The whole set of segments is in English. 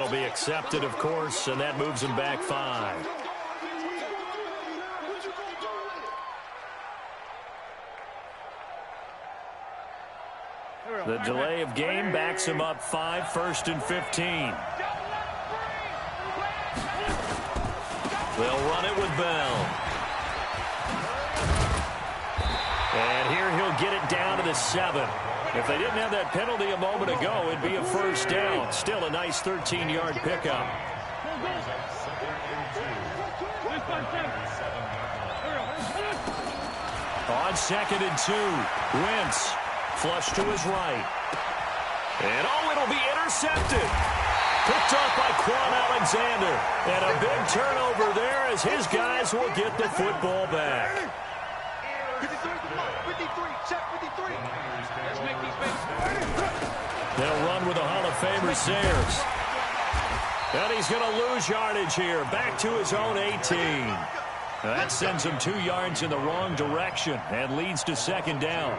will be accepted, of course, and that moves him back 5. The delay of game backs him up 5, 1st and 15. They'll run it with Bell. And here he'll get it down to the 7. If they didn't have that penalty a moment ago, it'd be a first down. Still a nice 13-yard pickup. On 2nd and 2, Wentz. Flush to his right. And, it'll be intercepted. Picked off by Quan Alexander. And a big turnover there as his guys will get the football back. 53, check 53. Let's make these bases. They'll run with the Hall of Famer Sayers. And he's going to lose yardage here. Back to his own 18. That sends him 2 yards in the wrong direction and leads to 2nd down.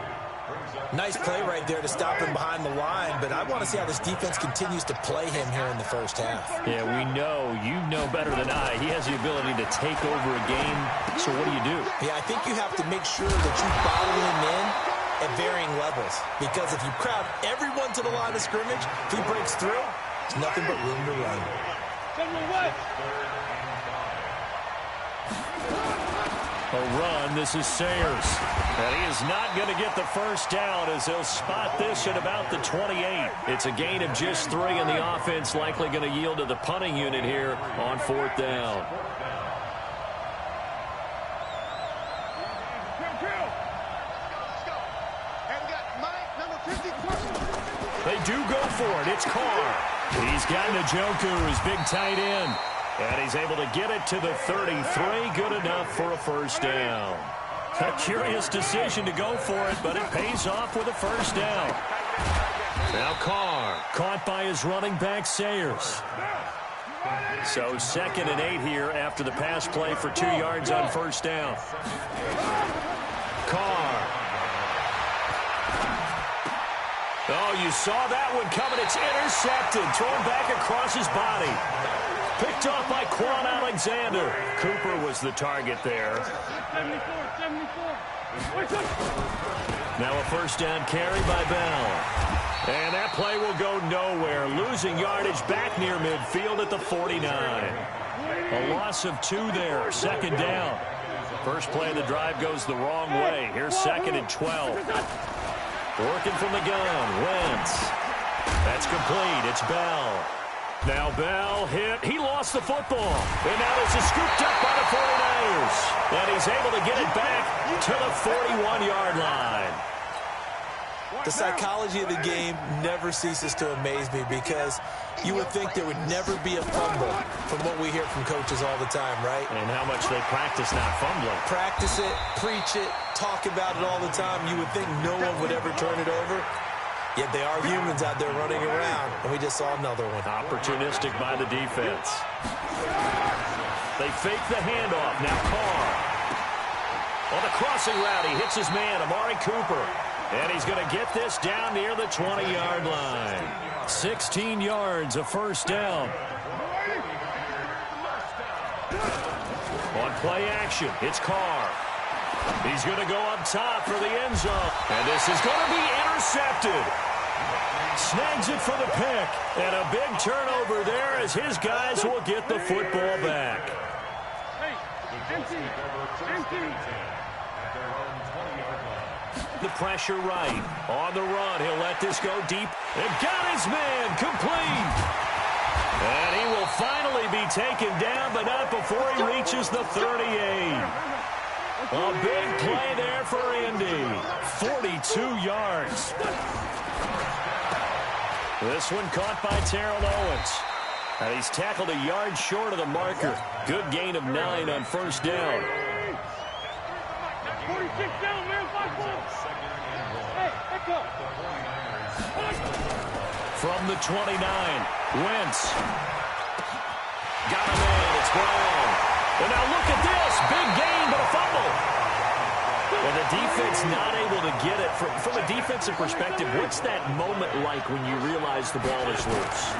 Nice play right there to stop him behind the line, but I want to see how this defense continues to play him here in the first half. Yeah, you know better than I. He has the ability to take over a game, so what do you do? Yeah, I think you have to make sure that you bottle him in at varying levels, because if you crowd everyone to the line of scrimmage, if he breaks through, there's nothing but room to run. A run, this is Sayers. And he is not going to get the first down as they'll spot this at about the 28. It's a gain of just 3, and the offense likely going to yield to the punting unit here on 4th down. They do go for it. It's Carr. He's got Njoku, his big tight end. And he's able to get it to the 33. Good enough for a first down. A curious decision to go for it, but it pays off with a first down. Now Carr, caught by his running back Sayers. So 2nd and 8 here after the pass play for 2 yards on first down. Carr. Oh, you saw that one coming. It's intercepted. Thrown back across his body. Picked off by Quan Alexander. Cooper was the target there. Now a first down carry by Bell. And that play will go nowhere. Losing yardage back near midfield at the 49. A loss of 2 there. 2nd down. First play of the drive goes the wrong way. Here's 2nd and 12. Working from the gun. Wentz. That's complete. It's Bell. Now Bell hit. He lost the football. And now this is scooped up by the 49ers. And he's able to get it back to the 41-yard line. The psychology of the game never ceases to amaze me, because you would think there would never be a fumble from what we hear from coaches all the time, right? And how much they practice not fumbling. Practice it, preach it, talk about it all the time. You would think no one would ever turn it over. Yet they are humans out there running around, and we just saw another one. Opportunistic by the defense. They fake the handoff. Now Carr. On the crossing route, he hits his man, Amari Cooper. And he's going to get this down near the 20-yard line. 16 yards, a first down. On play action, it's Carr. He's going to go up top for the end zone. And this is going to be intercepted. Snags it for the pick. And a big turnover there as his guys will get the football back. The pressure right. On the run, he'll let this go deep. And got his man complete. And he will finally be taken down, but not before he reaches the 38. A big play there for Indy. 42 yards. This one caught by Terrell Owens. And he's tackled a yard short of the marker. Good gain of 9 on first down. 46 down, man. Hey, let's go. From the 29, Wentz. Got him in. It's Brown. And now look at this. Big gain, but a fumble. And the defense not able to get it. From a defensive perspective, what's that moment like when you realize the ball is loose?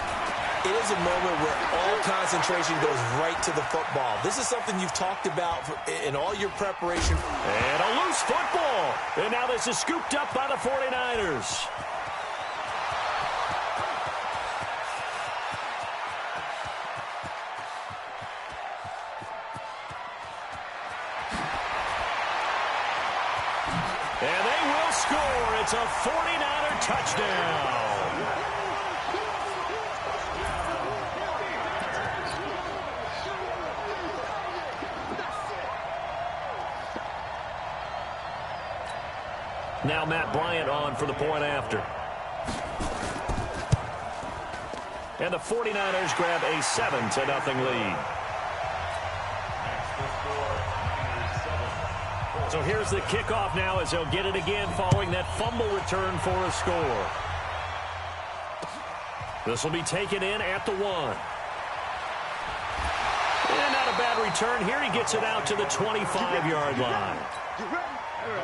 It is a moment where all concentration goes right to the football. This is something you've talked about in all your preparation. And a loose football. And now this is scooped up by the 49ers. And they will score. It's a 49er touchdown. Now Matt Bryant on for the point after. And the 49ers grab a 7-0 lead. So here's the kickoff now as they'll get it again following that fumble return for a score. This will be taken in at the 1. And not a bad return here. He gets it out to the 25-yard line.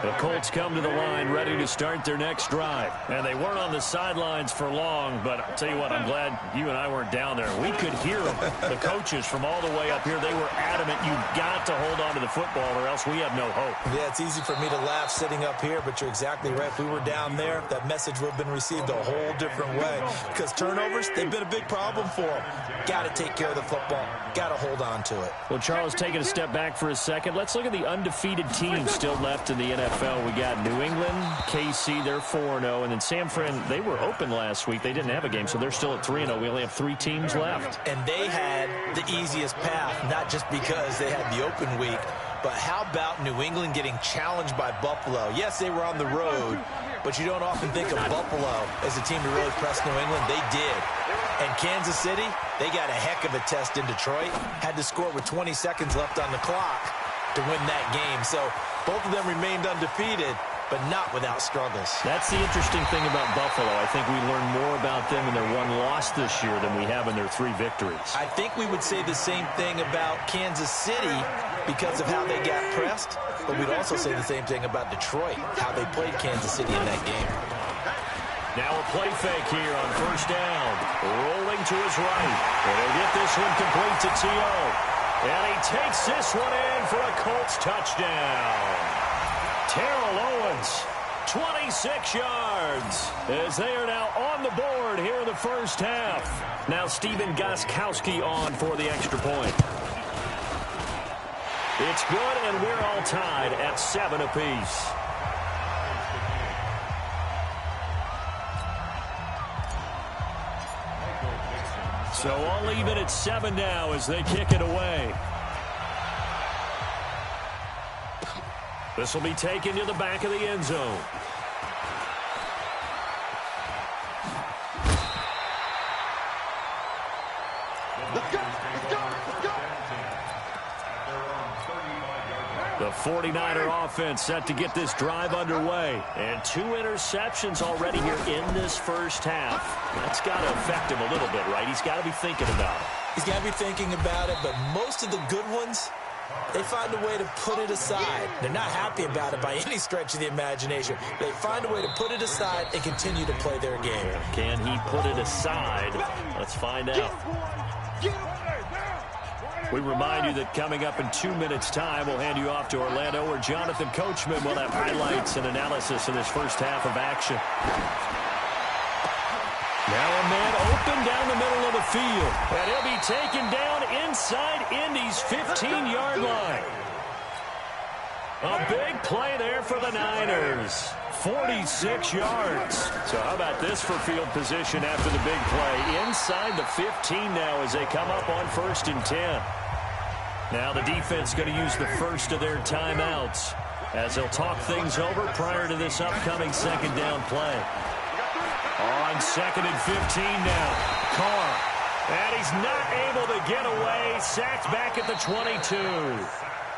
The Colts come to the line ready to start their next drive. And they weren't on the sidelines for long, but I'll tell you what, I'm glad you and I weren't down there. We could hear them, the coaches from all the way up here. They were adamant, you've got to hold on to the football or else we have no hope. Yeah, it's easy for me to laugh sitting up here, but you're exactly right. If we were down there, that message would have been received a whole different way. Because turnovers, they've been a big problem for them. Got to take care of the football. Got to hold on to it. Well, Charles, taking a step back for a second, let's look at the undefeated teams still left in the NFL. We got New England, KC, they're 4-0, and then San Fran, they were open last week. They didn't have a game, so they're still at 3-0. We only have 3 teams left. And they had the easiest path, not just because they had the open week, but how about New England getting challenged by Buffalo? Yes, they were on the road, but you don't often think of Buffalo as a team to really press New England. They did. And Kansas City, they got a heck of a test in Detroit. Had to score with 20 seconds left on the clock to win that game. So both of them remained undefeated, but not without struggles. That's the interesting thing about Buffalo. I think we learned more about them in their 1 loss this year than we have in their 3 victories. I think we would say the same thing about Kansas City because of how they got pressed, but we'd also say the same thing about Detroit, how they played Kansas City in that game. Now a play fake here on first down. Rolling to his right. And he'll get this one complete to T.O. And he takes this one in for a Colts touchdown. Terrell Owens, 26 yards, as they are now on the board here in the first half. Now Stephen Gostkowski on for the extra point. It's good, and we're all tied at 7 apiece. So all even at 7 now as they kick it away. This will be taken to the back of the end zone. Let's go, let's go, let's go. The 49er offense set to get this drive underway. And 2 interceptions already here in this first half. That's got to affect him a little bit, right? He's got to be thinking about it. He's got to be thinking about it, but most of the good ones, they find a way to put it aside. They're not happy about it by any stretch of the imagination. They find a way to put it aside and continue to play their game. Can he put it aside? Let's find out. We remind you that coming up in 2 minutes' time, we'll hand you off to Orlando, where Jonathan Coachman will have highlights and analysis of this first half of action. Now a man open down the middle of the field, and he'll be taken down inside Indy's 15-yard line. A big play there for the Niners. 46 yards. So how about this for field position after the big play? Inside the 15 now as they come up on 1st and 10. Now the defense going to use the first of their timeouts as they'll talk things over prior to this upcoming 2nd down play. On 2nd and 15 now. Carr. And he's not able to get away. Sacked back at the 22.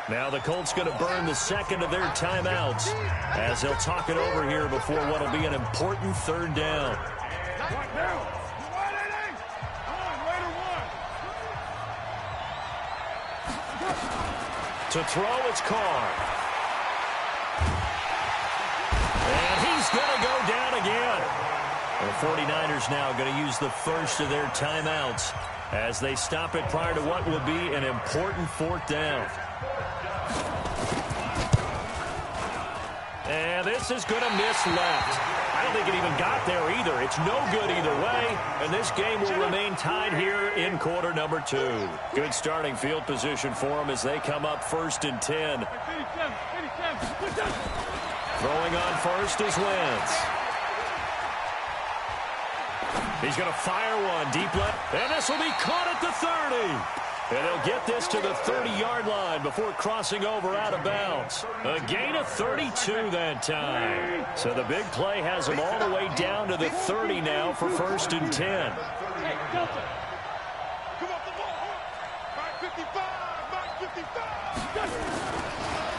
Now the Colts going to burn the 2nd of their timeouts as they'll talk it over here before what will be an important 3rd down. To throw, it's Carr. And he's going to go down again. The 49ers now going to use the first of their timeouts as they stop it prior to what will be an important fourth down. And this is going to miss left. I don't think it even got there either. It's no good either way, and this game will remain tied here in quarter number 2. Good starting field position for them as they come up 1st and 10. Throwing on first is Wentz. He's going to fire one deep left, and this will be caught at the 30. And he'll get this to the 30-yard line before crossing over out of bounds. A gain of 32 that time. So the big play has him all the way down to the 30 now for 1st and 10. Hey, Delta. Come off the ball. 55.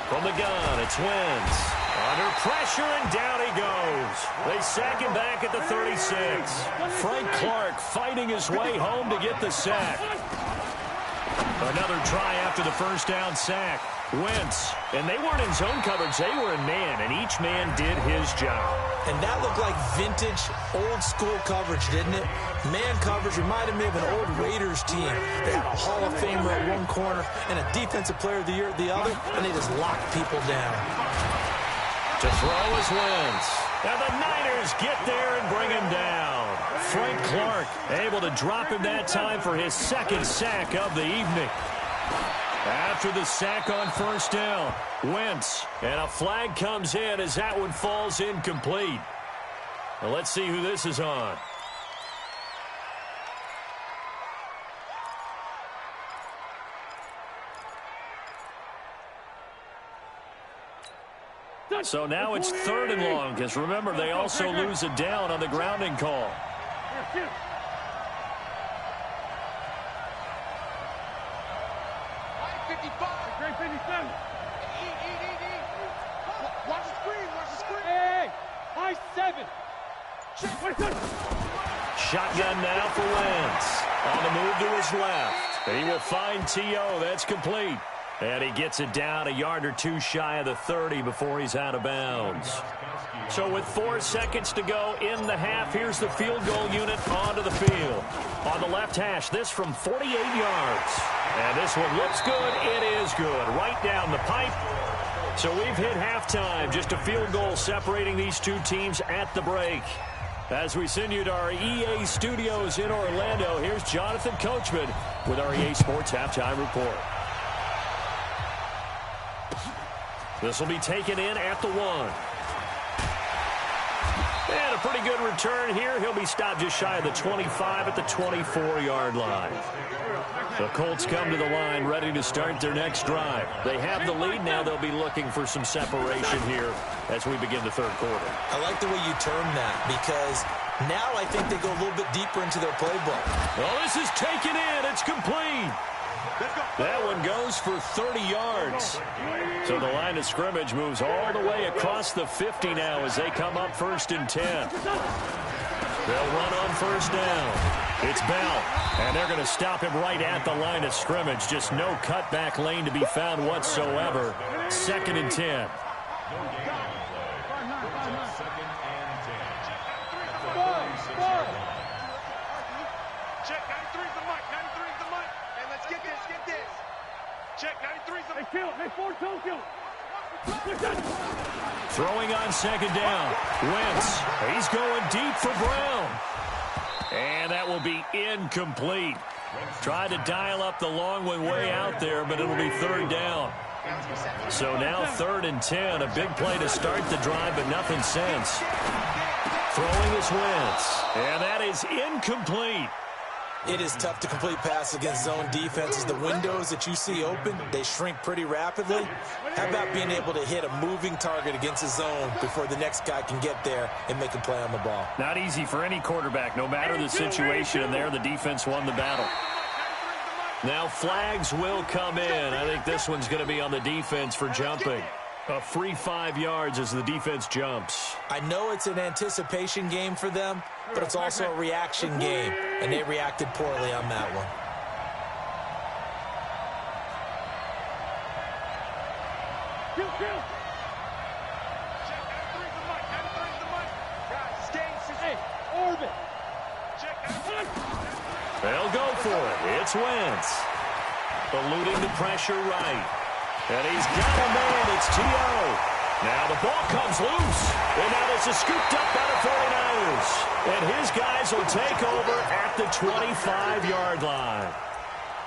From the gun, it's Wentz. Under pressure, and down he goes. They sack him back at the 36. Frank Clark fighting his way home to get the sack. Another try after the first down sack. Wentz, and they weren't in zone coverage, they were in man, and each man did his job. And that looked like vintage, old-school coverage, didn't it? Man coverage reminded me of an old Raiders team. They had a Hall of Famer at one corner and a Defensive Player of the Year at the other, and they just locked people down. To throw is Wentz. And the Niners get there and bring him down. Frank Clark able to drop him that time for his second sack of the evening. After the sack on first down, Wentz, and a flag comes in as that one falls incomplete. Well, let's see who this is on. So now it's 3rd and long, because remember, they also lose a down on the grounding call. Watch the screen. Hey, high 7. Shotgun now for Wentz. On the move to his left. And he will find T.O. That's complete. And he gets it down a yard or two shy of the 30 before he's out of bounds. So with 4 seconds to go in the half, here's the field goal unit onto the field. On the left hash, this from 48 yards. And this one looks good. It is good. Right down the pipe. So we've hit halftime. Just a field goal separating these two teams at the break. As we send you to our EA studios in Orlando, here's Jonathan Coachman with our EA Sports Halftime Report. This will be taken in at the 1. And a pretty good return here. He'll be stopped just shy of the 25 at the 24-yard line. The Colts come to the line ready to start their next drive. They have the lead. Now they'll be looking for some separation here as we begin the third quarter. I like the way you term that, because now I think they go a little bit deeper into their playbook. Well, this is taken in. It's complete. That one goes for 30 yards. So the line of scrimmage moves all the way across the 50 now as they come up 1st and 10. They'll run on first down. It's Bell, and they're going to stop him right at the line of scrimmage. Just no cutback lane to be found whatsoever. 2nd and 10. Check, 93's the mic. 93's the mic. And let's get this. Check, 93's the mic. Hey, kill. Hey, 4-2, kill. Throwing on 2nd down. Wentz. He's going deep for Brown. And that will be incomplete. Tried to dial up the long one way out there, but it'll be 3rd down. So now 3rd and 10. A big play to start the drive, but nothing since. Throwing is Wentz. And that is incomplete. It is tough to complete passes against zone defenses. The windows that you see open, they shrink pretty rapidly. How about being able to hit a moving target against a zone before the next guy can get there and make a play on the ball? Not easy for any quarterback, no matter the situation, and there the defense won the battle. Now flags will come in. I think this one's going to be on the defense for jumping. A free 5 yards as the defense jumps. I know it's an anticipation game for them, but it's also a reaction game, and they reacted poorly on that one. Check, 93's the mic. 93's the mic. Guys, this game is... Hey, Orbit. It's Wentz. Eluding the pressure right. And he's got a man. It's T.O. Now the ball comes loose. And now this is scooped up by the 49ers. And his guys will take over at the 25-yard line.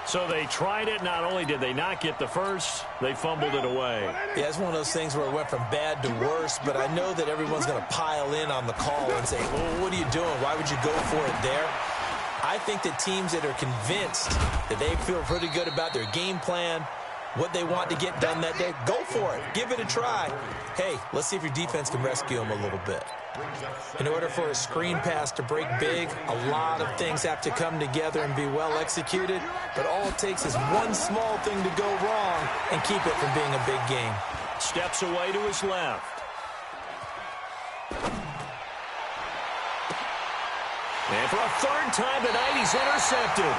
So they tried it. Not only did they not get the first, they fumbled it away. Yeah, it's one of those things where it went from bad to worse, but I know that everyone's going to pile in on the call and say, well, what are you doing? Why would you go for it there? I think that teams that are convinced that they feel pretty good about their game plan, what they want to get done that day, go for it. Give it a try. Hey, let's see if your defense can rescue them a little bit. In order for a screen pass to break big, a lot of things have to come together and be well executed, but all it takes is one small thing to go wrong and keep it from being a big game. Steps away to his left. And for a third time tonight, he's intercepted.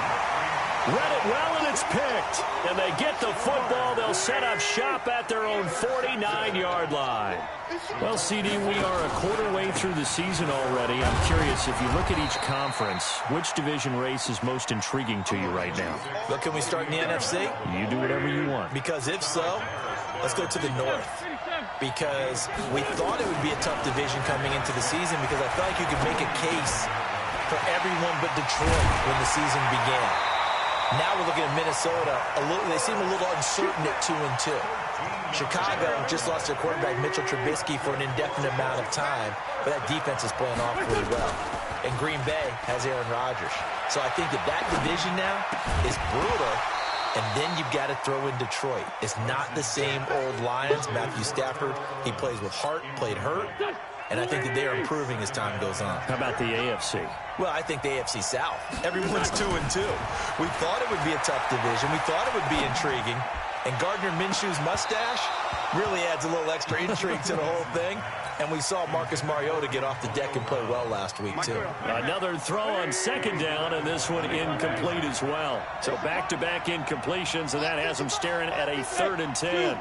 Read it well, and it's picked. And they get the football. They'll set up shop at their own 49-yard line. Well, CD, we are a quarter way through the season already. I'm curious, if you look at each conference, which division race is most intriguing to you right now? But can we start in the NFC? You do whatever you want. Because if so, let's go to the North. Because we thought it would be a tough division coming into the season because I felt like you could make a case for everyone but Detroit when the season began. Now we're looking at Minnesota. They seem a little uncertain at 2-2. Chicago just lost their quarterback, Mitchell Trubisky, for an indefinite amount of time, but that defense is playing off really well. And Green Bay has Aaron Rodgers. So I think that division now is brutal, and then you've got to throw in Detroit. It's not the same old Lions. Matthew Stafford, he plays with heart, played hurt. And I think that they are improving as time goes on. How about the AFC? Well, I think the AFC South. Everyone's 2-2. We thought it would be a tough division. We thought it would be intriguing. And Gardner Minshew's mustache really adds a little extra intrigue to the whole thing. And we saw Marcus Mariota get off the deck and play well last week, too. Another throw on second down, and this one incomplete as well. So back-to-back incompletions, and that has them staring at a 3rd and 10.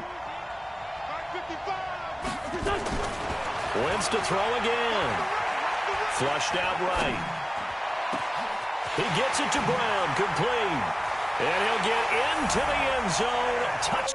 Wentz to throw again. Flushed out right. He gets it to Brown, complete. And he'll get into the end zone. Touch.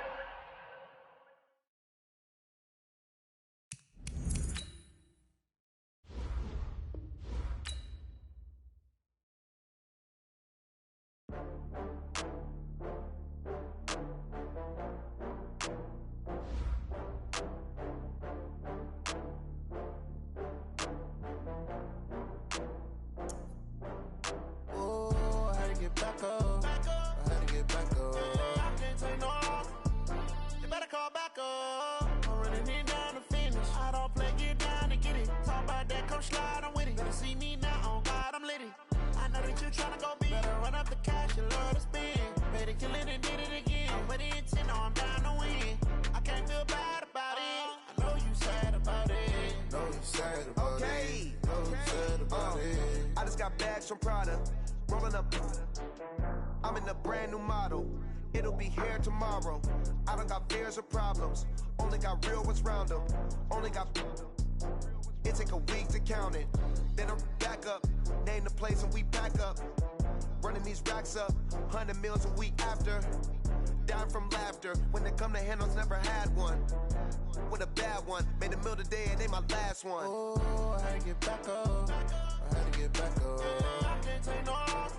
Bags from Prada, rolling up. I'm in a brand new model. It'll be here tomorrow. I don't got fears or problems. Only got real ones round them. Only got. It take a week to count it. Then I'm back up. Name the place and we pack up. Running these racks up. 100 meals a week after. Down from laughter. When they come to handles, never had one. With a bad one. Made a meal today and they my last one. Oh, I had to get back up. I had to get back up. I can't take no off.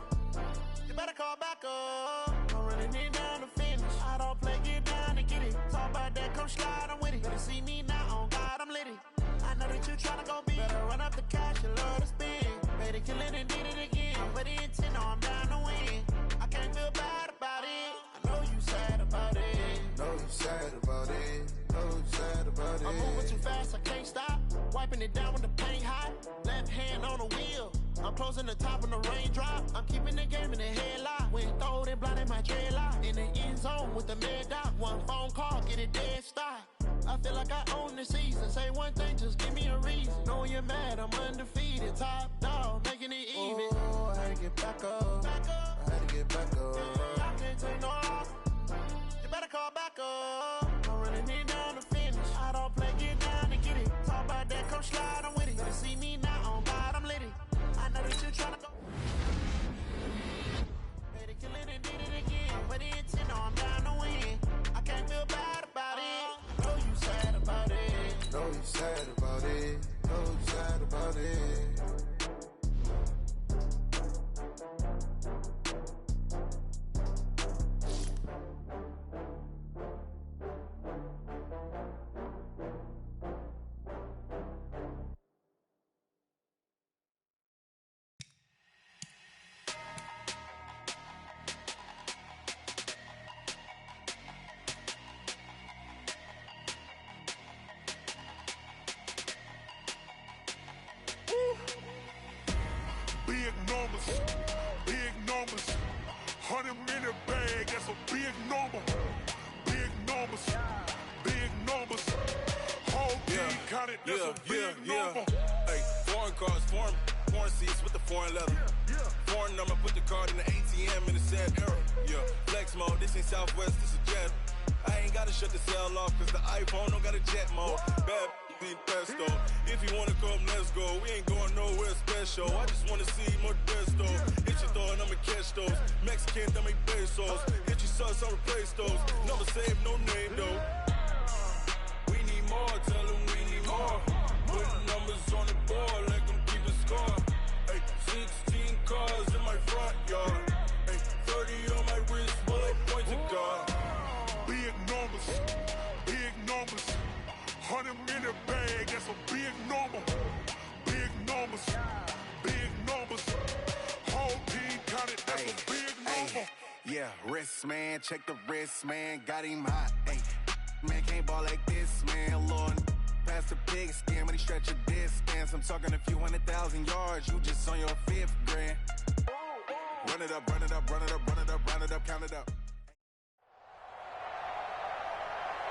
You better call back up. I'm running in down to finish. I don't play, get down and get it. Talk about that, come slide, I'm with it. Better see me now, on God, I'm litty. I know that you tryna go big. Better run up the cash, you love to spin. Better kill it and did it again. But the intent, no, I'm down to win. I can't feel bad about it. I know you sad about it. Know you sad about it. Know you sad about it. I'm moving too fast, I can't stop. Wiping it down when the paint hot. Left hand on the wheel. I'm closing the top when the raindrop. I'm keeping the game in the headlock. When throw it, blinding my dreadlock. In the end zone with the mad dot. One phone call, get it dead stop. I feel like I own the season. Say one thing, just give me a reason. Knowing you're mad, I'm undefeated. Top dog, making it even. Oh, I had to get back up. I had to get back up. I can't take no off. You better call back up. I'm running it down to finish. I don't play, get down and get it. Talk about that, come slide, I'm with it. Better see me now, on God, I'm litty. I know that you're trying to go. kill it and did it again. But it's, you know, I'm down to win. I can't feel bad about it. Know you sad about it. Know you sad about it. Know you sad about it. Big numbers, big numbers. 100-minute bag, that's a big number. Big numbers, big numbers. Whole team counted, that's a big number. Hey, foreign cars, foreign seats with the foreign leather. Foreign number, put the card in the ATM in the sad era. Yeah, flex mode, this ain't Southwest, this is Jet. I ain't gotta shut the cell off, cause the iPhone don't got a jet mode. Bad need pesto. If you wanna come, let's go. We ain't going nowhere special. I just wanna see more desto. Hit your throw and I'ma catch those. Mexican, that make pesos. Hit your sus, I'll replace those. Never save no name though. We need more, tell them we need more. Put numbers on the board, let them keep a score. Hey, 16 cars in my front yard. Hey, 30 on my wrist, bullet point to God. Big numbers, big numbers. 100-minute bag, that's a big number. Big numbers, big numbers. Whole team counted, that's a big number. Yeah, wrist man, check the wrist man, got him hot. Ay, man can't ball like this, man. Lord, past the pig skin when he stretch a distance. I'm talking a few 100,000 yards, you just on your 5th grand. Run it up, run it up, run it up, run it up, run it up, count it up.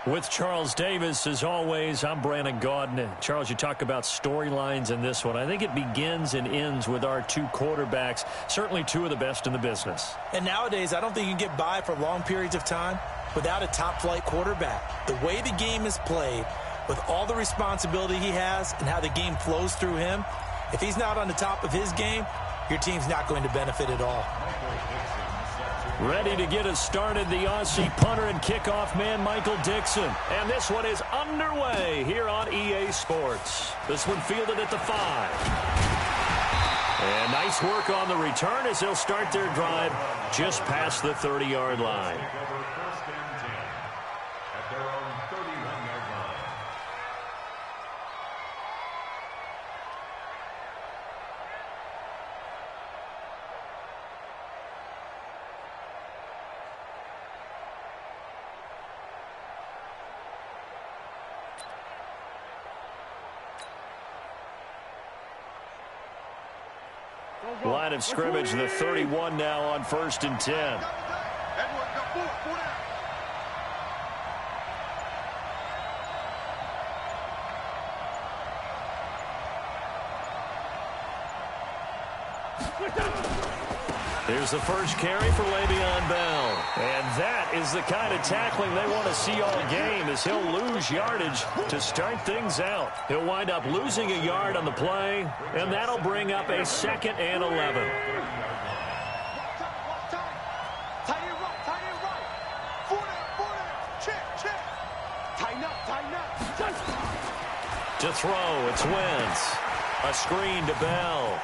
With Charles Davis, as always, I'm Brandon Gaudin. Charles, you talk about storylines in this one. I think it begins and ends with our two quarterbacks, certainly two of the best in the business. And nowadays, I don't think you can get by for long periods of time without a top-flight quarterback. The way the game is played, with all the responsibility he has and how the game flows through him, if he's not on the top of his game, your team's not going to benefit at all. Ready to get us started, the Aussie punter and kickoff man, Michael Dixon. And this one is underway here on EA Sports. This one fielded at the 5. And nice work on the return as they'll start their drive just past the 30-yard line. Line of scrimmage, the 31 now on 1st and 10. Here's the first carry for Le'Veon Bell. And that is the kind of tackling they want to see all game, as he'll lose yardage to start things out. He'll wind up losing a yard on the play, and that'll bring up a 2nd and 11. To throw, it's Wentz. A screen to Bell.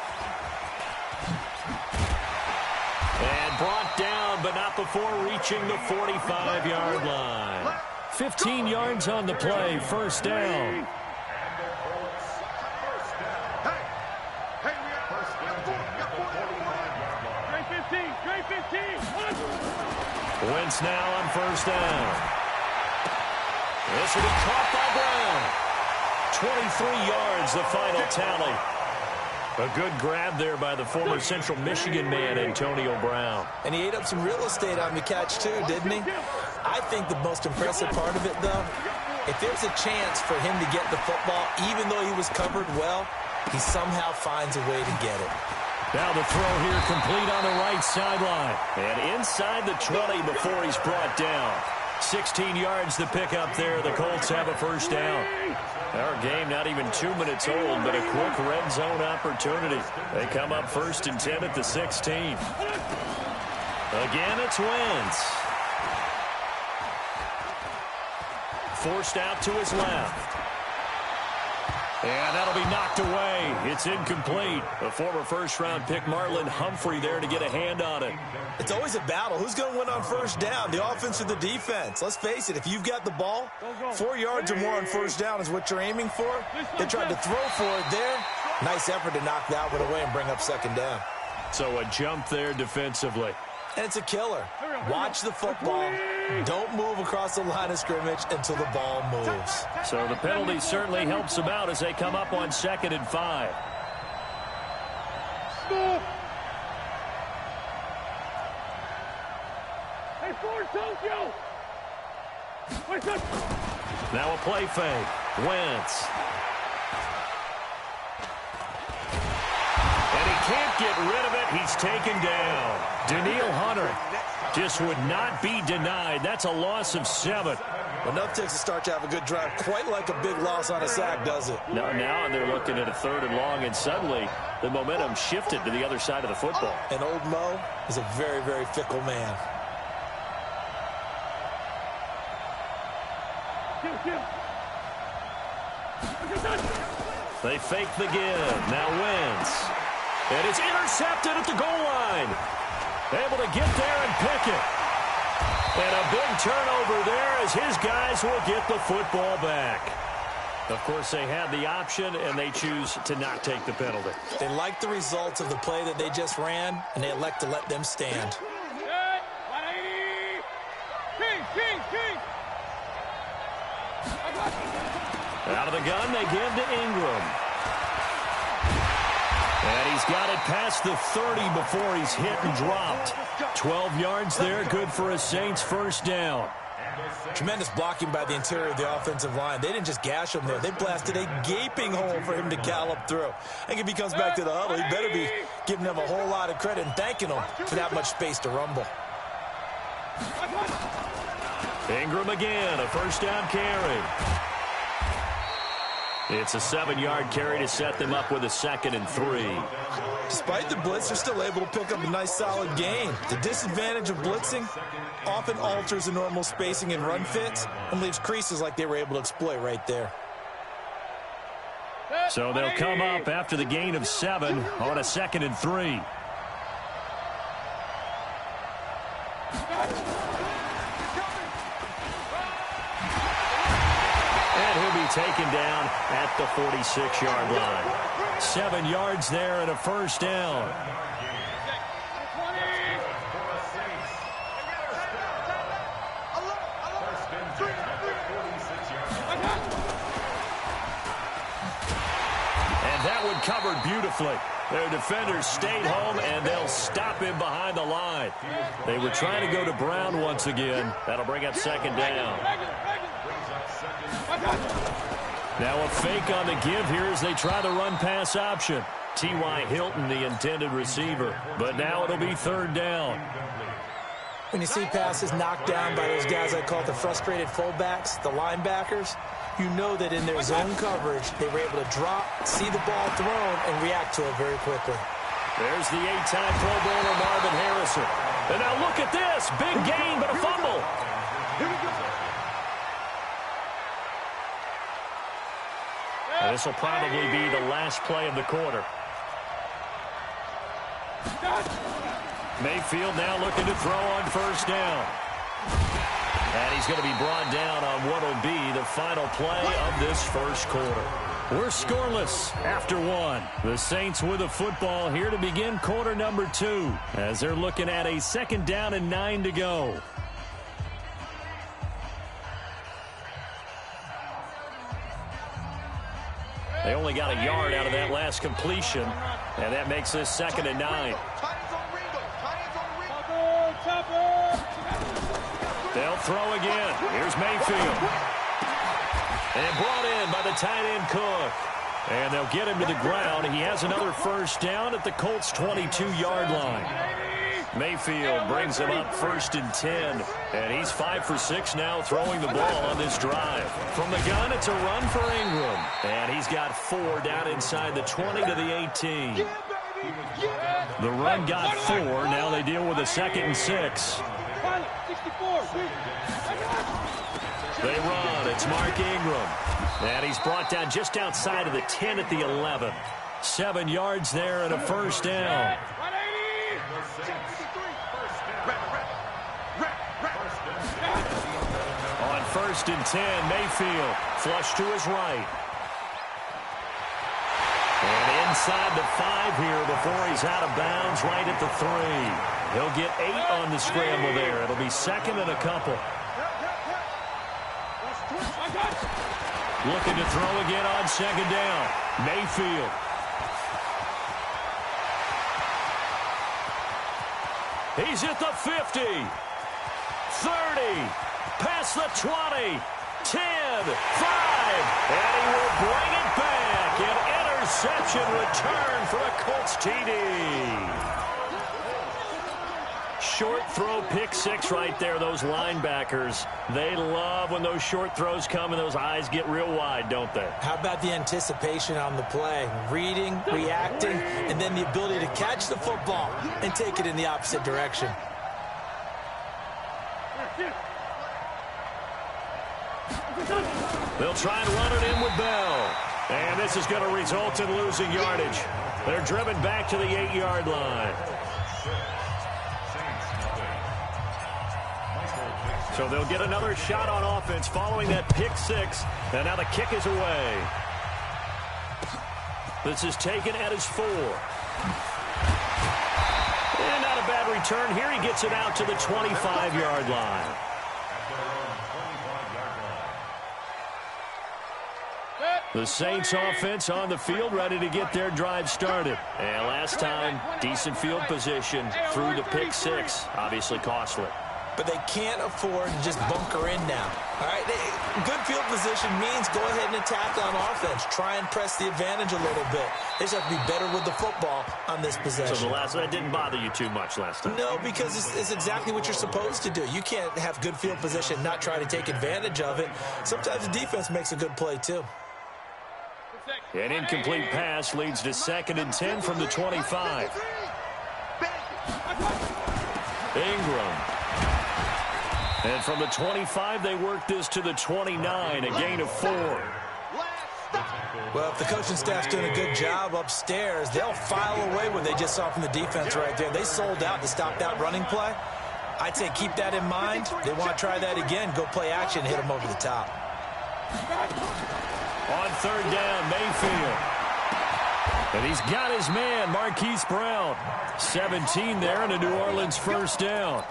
And brought down, but not before reaching the 45-yard line. 15 yards on the play, 1st down. Wentz now on 1st down. This will be caught by Brown. 23 yards, the final tally. A good grab there by the former Central Michigan man, Antonio Brown. And he ate up some real estate on the catch, too, didn't he? I think the most impressive part of it, though, if there's a chance for him to get the football, even though he was covered well, he somehow finds a way to get it. Now the throw here complete on the right sideline. And inside the 20 before he's brought down. 16 yards to pick up there. The Colts have a 1st down. Our game not even 2 minutes old, but a quick red zone opportunity. They come up 1st and 10 at the 16. Again, it's Wentz. Forced out to his left. And that'll be knocked away. It's incomplete. A former first-round pick, Marlon Humphrey, there to get a hand on it. It's always a battle. Who's going to win on first down, the offense or the defense? Let's face it, if you've got the ball, 4 yards or more on first down is what you're aiming for. They tried to throw for it there. Nice effort to knock that one away and bring up second down. So a jump there defensively. And it's a killer. Watch the football. Don't move across the line of scrimmage until the ball moves. So the penalty certainly helps them out as they come up on 2nd and 5. Stop. Hey, Ford, Tokyo. Wait up. Now a play fake. Wentz. And he can't get rid of it. He's taken down. Danielle Hunter just would not be denied. That's a loss of 7. Enough takes to start to have a good drive. Quite like a big loss on a sack, does it? Now they're looking at a 3rd and long, and suddenly the momentum shifted to the other side of the football. And old Mo is a very, very fickle man. They fake the give. Now Wentz. And it's intercepted at the goal line. Able to get there and pick it. And a big turnover there as his guys will get the football back. Of course, they had the option, and they choose to not take the penalty. They like the results of the play that they just ran, and they elect to let them stand. Out of the gun, they give to Ingram. And he's got it past the 30 before he's hit and dropped. 12 yards there, good for a Saints first down. Tremendous blocking by the interior of the offensive line. They didn't just gash him there. They blasted a gaping hole for him to gallop through. I think if he comes back to the huddle, he better be giving them a whole lot of credit and thanking them for that much space to rumble. Ingram again, a first down carry. It's a 7-yard carry to set them up with a 2nd and 3. Despite the blitz, they're still able to pick up a nice solid gain. The disadvantage of blitzing often alters the normal spacing and run fits and leaves creases like they were able to exploit right there. So they'll come up after the gain of 7 on a 2nd and 3. Taken down at the 46-yard line. 7 yards there and a first down. And that one covered beautifully. Their defenders stayed home, and they'll stop him behind the line. They were trying to go to Brown once again. That'll bring up 2nd down. Now a fake on the give here as they try the run-pass option. T.Y. Hilton, the intended receiver. But now it'll be 3rd down. When you see passes knocked down by those guys I call the frustrated fullbacks, the linebackers, you know that in their zone coverage, they were able to drop, see the ball thrown, and react to it very quickly. There's the 8-time Pro Bowler Marvin Harrison. And now look at this. Big gain, but a fumble. Here we go. And this will probably be the last play of the quarter. Mayfield now looking to throw on first down. And he's going to be brought down on what will be the final play of this first quarter. We're scoreless after 1. The Saints with a football here to begin quarter number 2 as they're looking at a 2nd down and 9 to go. They only got a yard out of that last completion, and that makes this 2nd and 9. They'll throw again. Here's Mayfield. And brought in by the tight end Cook. And they'll get him to the ground. He has another first down at the Colts' 22-yard line. Mayfield brings him up 1st and 10. And he's 5 for 6 now throwing the ball on this drive. From the gun, it's a run for Ingram. And he's got 4 down inside the 20 to the 18. The run got 4. Now they deal with a 2nd and 6. They run. It's Mark Ingram. And he's brought down just outside of the 10 at the 11. 7 yards there and a first down. On 1st and 10, Mayfield flush to his right. And inside the 5 here before he's out of bounds right at the 3. He'll get 8 on the scramble there. It'll be 2nd and a couple. Looking to throw again on 2nd down. Mayfield. He's at the 50. 30. Past the 20. 10. 5. And he will bring it back. An interception return for a Colts TD. Short throw, pick 6 right there. Those linebackers, they love when those short throws come and those eyes get real wide, don't they? How about the anticipation on the play? Reading, reacting, and then the ability to catch the football and take it in the opposite direction. They'll try and run it in with Bell. And this is going to result in losing yardage. They're driven back to the 8-yard line. So they'll get another shot on offense following that pick 6. And now the kick is away. This is taken at his 4. And not a bad return. Here he gets it out to the 25-yard line. The Saints offense on the field ready to get their drive started. And last time, decent field position through the pick 6. Obviously costly. But they can't afford to just bunker in now. All right, good field position means go ahead and attack on offense. Try and press the advantage a little bit. They just have to be better with the football on this possession. So that didn't bother you too much last time? No, because it's exactly what you're supposed to do. You can't have good field position, not try to take advantage of it. Sometimes the defense makes a good play, too. An incomplete pass leads to 2nd and 10 from the 25. Ingram. And from the 25, they work this to the 29, a gain of 4. Well, if the coaching staff's doing a good job upstairs, they'll file away what they just saw from the defense right there. They sold out to stop that running play. I'd say keep that in mind. They want to try that again. Go play action, hit them over the top. On 3rd down, Mayfield. And he's got his man, Marquise Brown. 17 there and a New Orleans first down.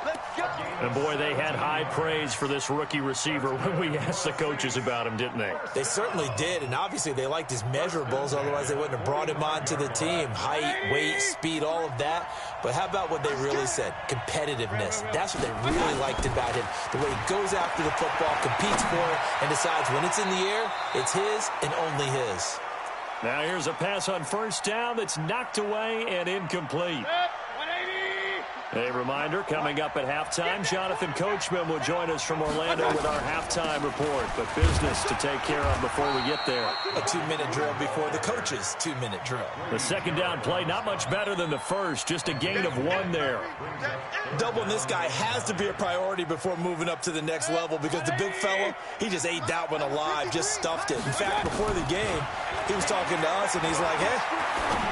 And, boy, they had high praise for this rookie receiver when we asked the coaches about him, didn't they? They certainly did, and obviously they liked his measurables. Otherwise, they wouldn't have brought him onto the team. Height, weight, speed, all of that. But how about what they really said? Competitiveness. That's what they really liked about him. The way he goes after the football, competes for it, and decides when it's in the air, it's his and only his. Now here's a pass on 1st down that's knocked away and incomplete. A reminder, coming up at halftime, Jonathan Coachman will join us from Orlando with our halftime report. But business to take care of before we get there. A 2-minute drill before the coach's 2-minute drill. The 2nd down play, not much better than the first, just a gain of 1 there. Doubling this guy has to be a priority before moving up to the next level because the big fella, he just ate that one alive, just stuffed it. In fact, before the game, he was talking to us, and he's like, hey,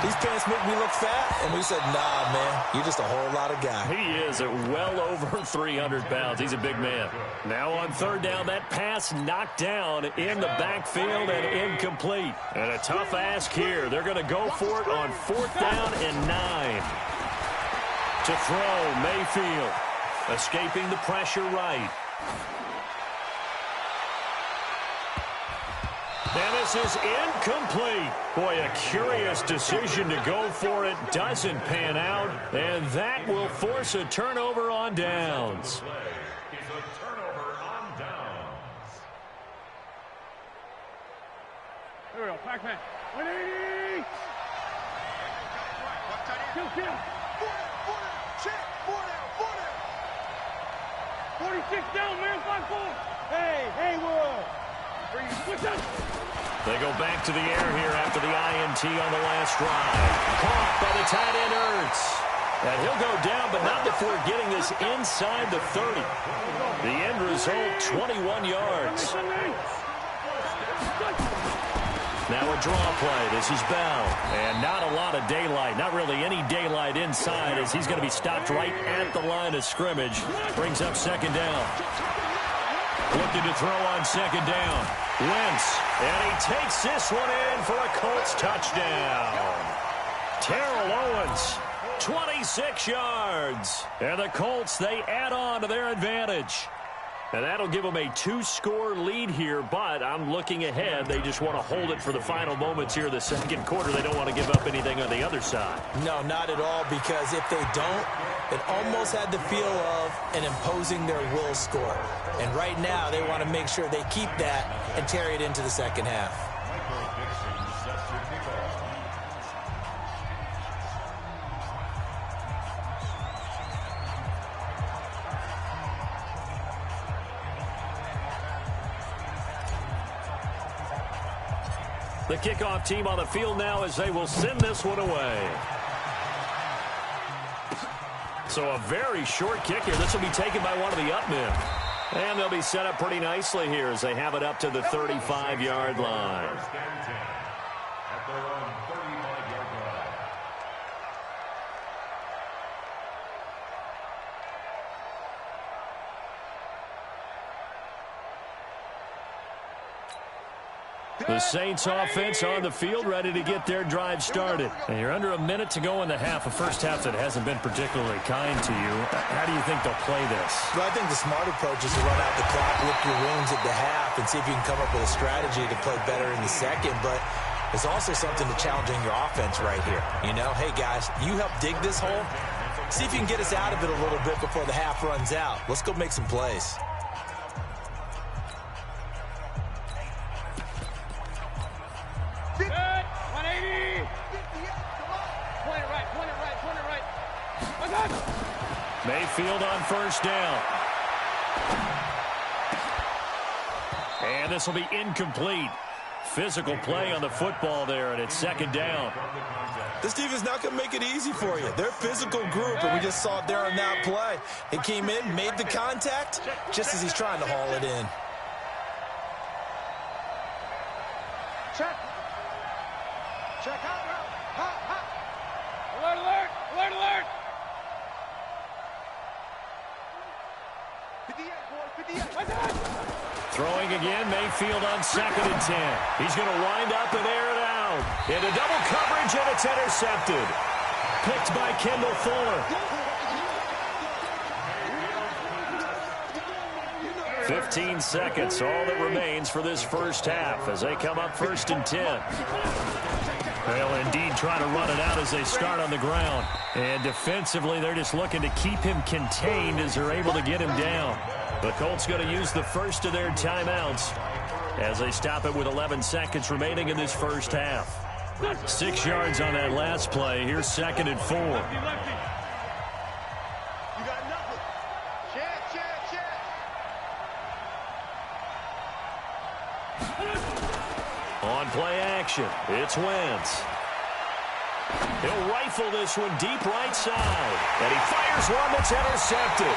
these pants make me look fat. And we said, nah, man, you're just a whole lot of guy. He is at well over 300 pounds. He's a big man. Now on 3rd down, that pass knocked down in the backfield and incomplete. And a tough ask here. They're going to go for it on 4th down and 9. To throw, Mayfield. Escaping the pressure right. And this is incomplete. Boy, a curious decision to go for it. Doesn't pan out. And that will force a turnover on downs. Here we go. Pac-Man. 180. Kill. 46 down, man. 5-4. Hey, Haywood. They go back to the air here after the INT on the last drive. Caught by the tight end Ertz. And he'll go down, but not before getting this inside the 30. The end result, 21 yards. Now a draw play. This is Bell. And not a lot of daylight. Not really any daylight inside as he's going to be stopped right at the line of scrimmage. Brings up second down. Looking to throw on second down. Wentz. And he takes this one in for a Colts touchdown. Terrell Owens. 26 yards. And the Colts, they add on to their advantage. And that'll give them a 2-score lead here, but I'm looking ahead. They just want to hold it for the final moments here of the second quarter. They don't want to give up anything on the other side. No, not at all, because if they don't, it almost had the feel of an imposing their will score. And right now, they want to make sure they keep that and carry it into the second half. The kickoff team on the field now as they will send this one away. So a very short kick here. This will be taken by one of the up men. And they'll be set up pretty nicely here as they have it up to the 35-yard line. The Saints offense on the field, ready to get their drive started. And you're under a minute to go in the half, a first half that hasn't been particularly kind to you. How do you think they'll play this? Well, I think the smart approach is to run out the clock, lick your wounds at the half, and see if you can come up with a strategy to play better in the second. But there's also something to challenging your offense right here. You know, hey, guys, you help dig this hole. See if you can get us out of it a little bit before the half runs out. Let's go make some plays. Mayfield on first down. And this will be incomplete. Physical play on the football there, and it's second down. This defense not going to make it easy for you. They're a physical group, and we just saw it there on that play. He came in, made the contact, just as he's trying to haul it in. Check. Check out. Hot. Alert. Throwing again, Mayfield on 2nd and 10. He's going to wind up and air it out. Into double coverage, and it's intercepted. Picked by Kendall Fuller. 15 seconds, all that remains for this first half as they come up 1st and 10. They'll indeed try to run it out as they start on the ground. And defensively, they're just looking to keep him contained as they're able to get him down. The Colts going to use the first of their timeouts as they stop it with 11 seconds remaining in this first half. 6 yards on that last play. Here's 2nd and 4. You got nothing. Check. On play action, it's Wentz. He'll rifle this one deep right side. And he fires one that's intercepted.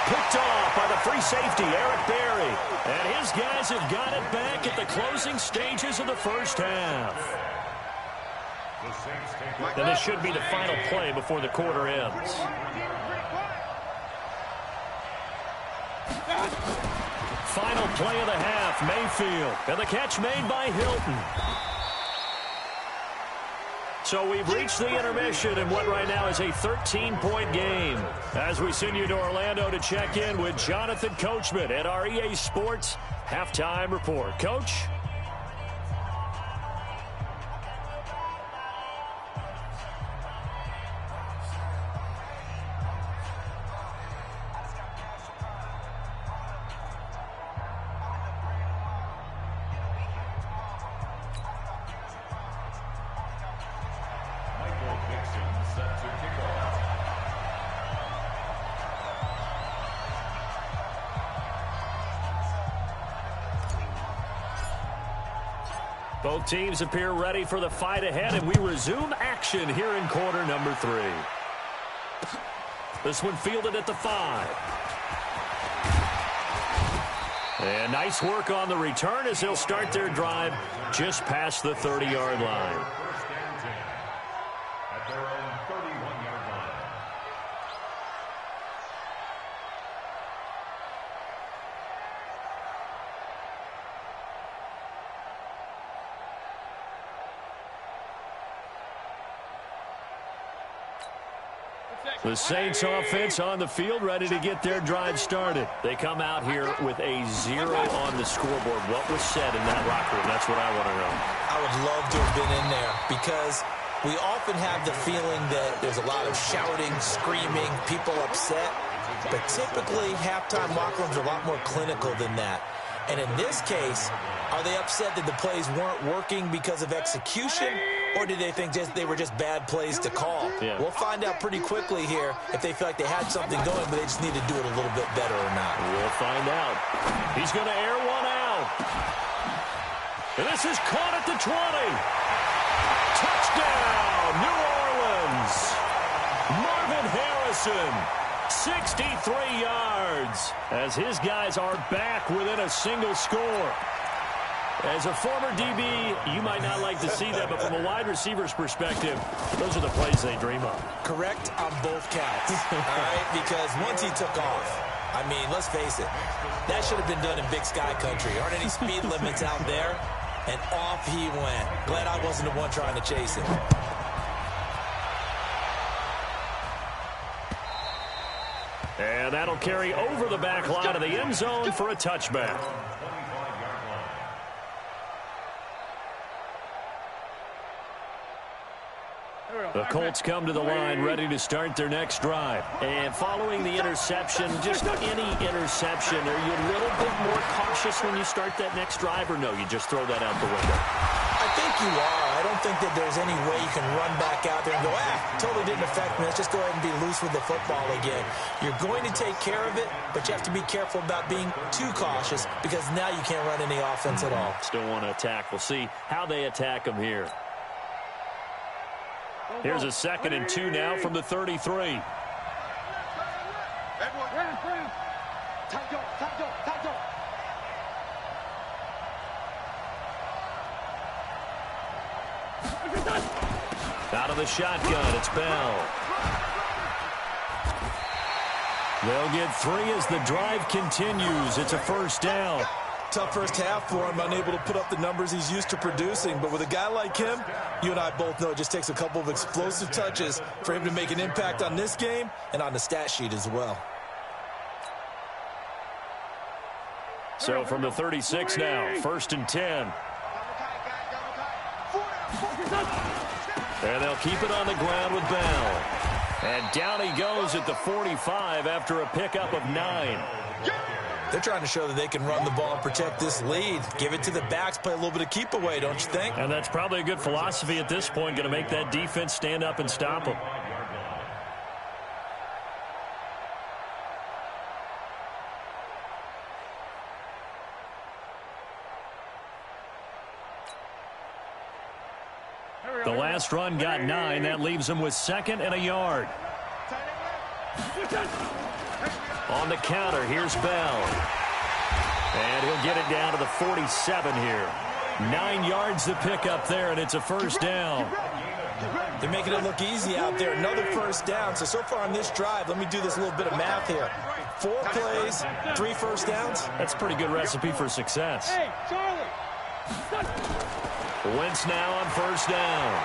Picked off by the free safety, Eric Berry. And his guys have got it back at the closing stages of the first half. And this should be the final play before the quarter ends. Final play of the half, Mayfield. And the catch made by Hilton. So we've reached the intermission in what right now is a 13-point game. As we send you to Orlando to check in with Jonathan Coachman at our EA Sports Halftime Report. Coach? Both teams appear ready for the fight ahead, and we resume action here in quarter number 3. This one fielded at the 5. And nice work on the return as they'll start their drive just past the 30-yard line. The Saints offense on the field, ready to get their drive started. They come out here with a 0 on the scoreboard. What was said in that locker room? That's what I want to know. I would love to have been in there because we often have the feeling that there's a lot of shouting, screaming, people upset. But typically, halftime locker rooms are a lot more clinical than that. And in this case, are they upset that the plays weren't working because of execution, or did they think they were just bad plays to call? Yeah. We'll find out pretty quickly here if they feel like they had something going, but they just need to do it a little bit better or not. We'll find out. He's going to air one out. And this is caught at the 20. Touchdown, New Orleans. Marvin Harrison. 63 yards as his guys are back within a single score. As a former DB, you might not like to see that, but from a wide receiver's perspective, those are the plays they dream of. Correct on both counts, all right? Because once he took off, I mean, let's face it, that should have been done in Big Sky country. There aren't any speed limits out there, and off he went. Glad I wasn't the one trying to chase him. And that'll carry over the back line of the end zone for a touchback. The Colts come to the line ready to start their next drive. And following the interception, just any interception, are you a little bit more cautious when you start that next drive, or no, you just throw that out the window? I think you are. I don't think that there's any way you can run back out there and go, totally didn't affect me. Let's just go ahead and be loose with the football again. You're going to take care of it, but you have to be careful about being too cautious because now you can't run any offense at all. Still want to attack. We'll see how they attack them here. Here's a 2nd and 2 now from the 33. Out of the shotgun, it's Bell. They'll get 3 as the drive continues. It's a first down. Tough first half for him, unable to put up the numbers he's used to producing. But with a guy like him, you and I both know it just takes a couple of explosive touches for him to make an impact on this game and on the stat sheet as well. So from the 36 now, 1st and 10. And they'll keep it on the ground with Bell. And down he goes at the 45 after a pickup of 9. They're trying to show that they can run the ball and protect this lead. Give it to the backs, play a little bit of keep away, don't you think? And that's probably a good philosophy at this point, going to make that defense stand up and stop them. The last run got 9. That leaves them with 2nd and a yard. On the counter, here's Bell. And he'll get it down to the 47 here. 9 yards to pick up there, and it's a first down. They're making it look easy out there. Another first down. So far on this drive, let me do this little bit of math here. 4 plays, 3 first downs. That's a pretty good recipe for success. Hey, Charlie. Wentz now on first down.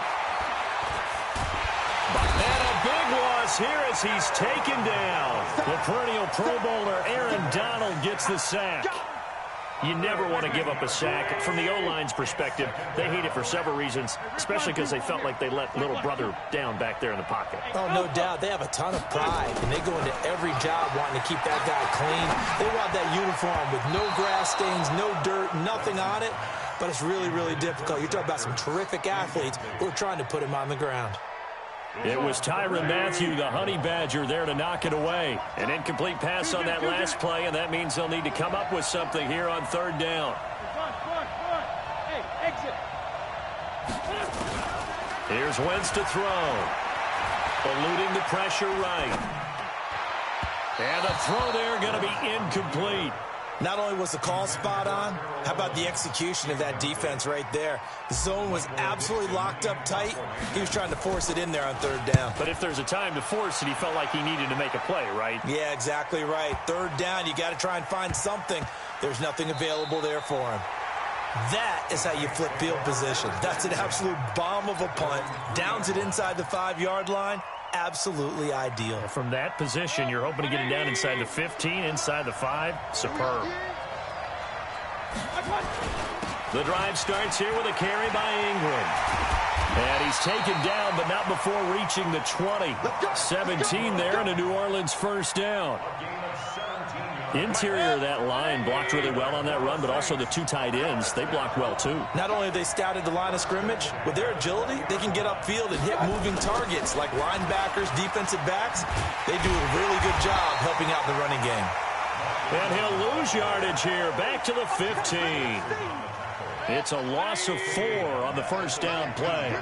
And a big loss here as he's taken down. The perennial Pro Bowler Aaron Donald gets the sack. You never want to give up a sack. From the O-line's perspective, they hate it for several reasons, especially because they felt like they let little brother down back there in the pocket. Oh, no doubt. They have a ton of pride, and they go into every job wanting to keep that guy clean. They want that uniform with no grass stains, no dirt, nothing on it. But it's really, really difficult. You're talking about some terrific athletes who are trying to put him on the ground. It was Tyrann Mathieu, the Honey Badger, there to knock it away. An incomplete pass on that last play, and that means they'll need to come up with something here on 3rd down. Hey, exit. Here's Wentz to throw. Eluding the pressure right. And the throw there going to be incomplete. Not only was the call spot on, how about the execution of that defense right there? The zone was absolutely locked up tight. He was trying to force it in there on third down. But if there's a time to force it, he felt like he needed to make a play, right? Yeah, exactly right. Third down, you got to try and find something. There's nothing available there for him. That is how you flip field position. That's an absolute bomb of a punt. Downs it inside the 5-yard line. Absolutely ideal. From that position, you're hoping to get it down inside the 15, inside the 5. Superb. The drive starts here with a carry by Ingram. And he's taken down, but not before reaching the 20. 17 there, and a New Orleans first down. Interior of that line blocked really well on that run, but also the 2 tight ends, they blocked well too. Not only have they scouted the line of scrimmage, with their agility, they can get upfield and hit moving targets like linebackers, defensive backs. They do a really good job helping out the running game. And he'll lose yardage here, back to the 15. It's a loss of 4 on the first down play.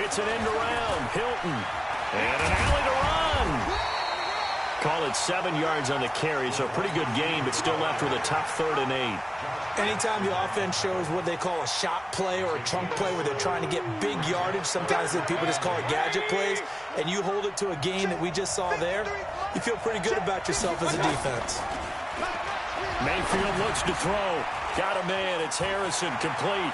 It's an end around. Hilton. And an alley to run. Call it 7 yards on the carry, so a pretty good gain, but still left with a tough 3rd and 8. Anytime the offense shows what they call a shot play or a chunk play where they're trying to get big yardage, sometimes people just call it gadget plays, and you hold it to a gain that we just saw there, you feel pretty good about yourself as a defense. Mayfield looks to throw. Got a man. It's Harrison, complete.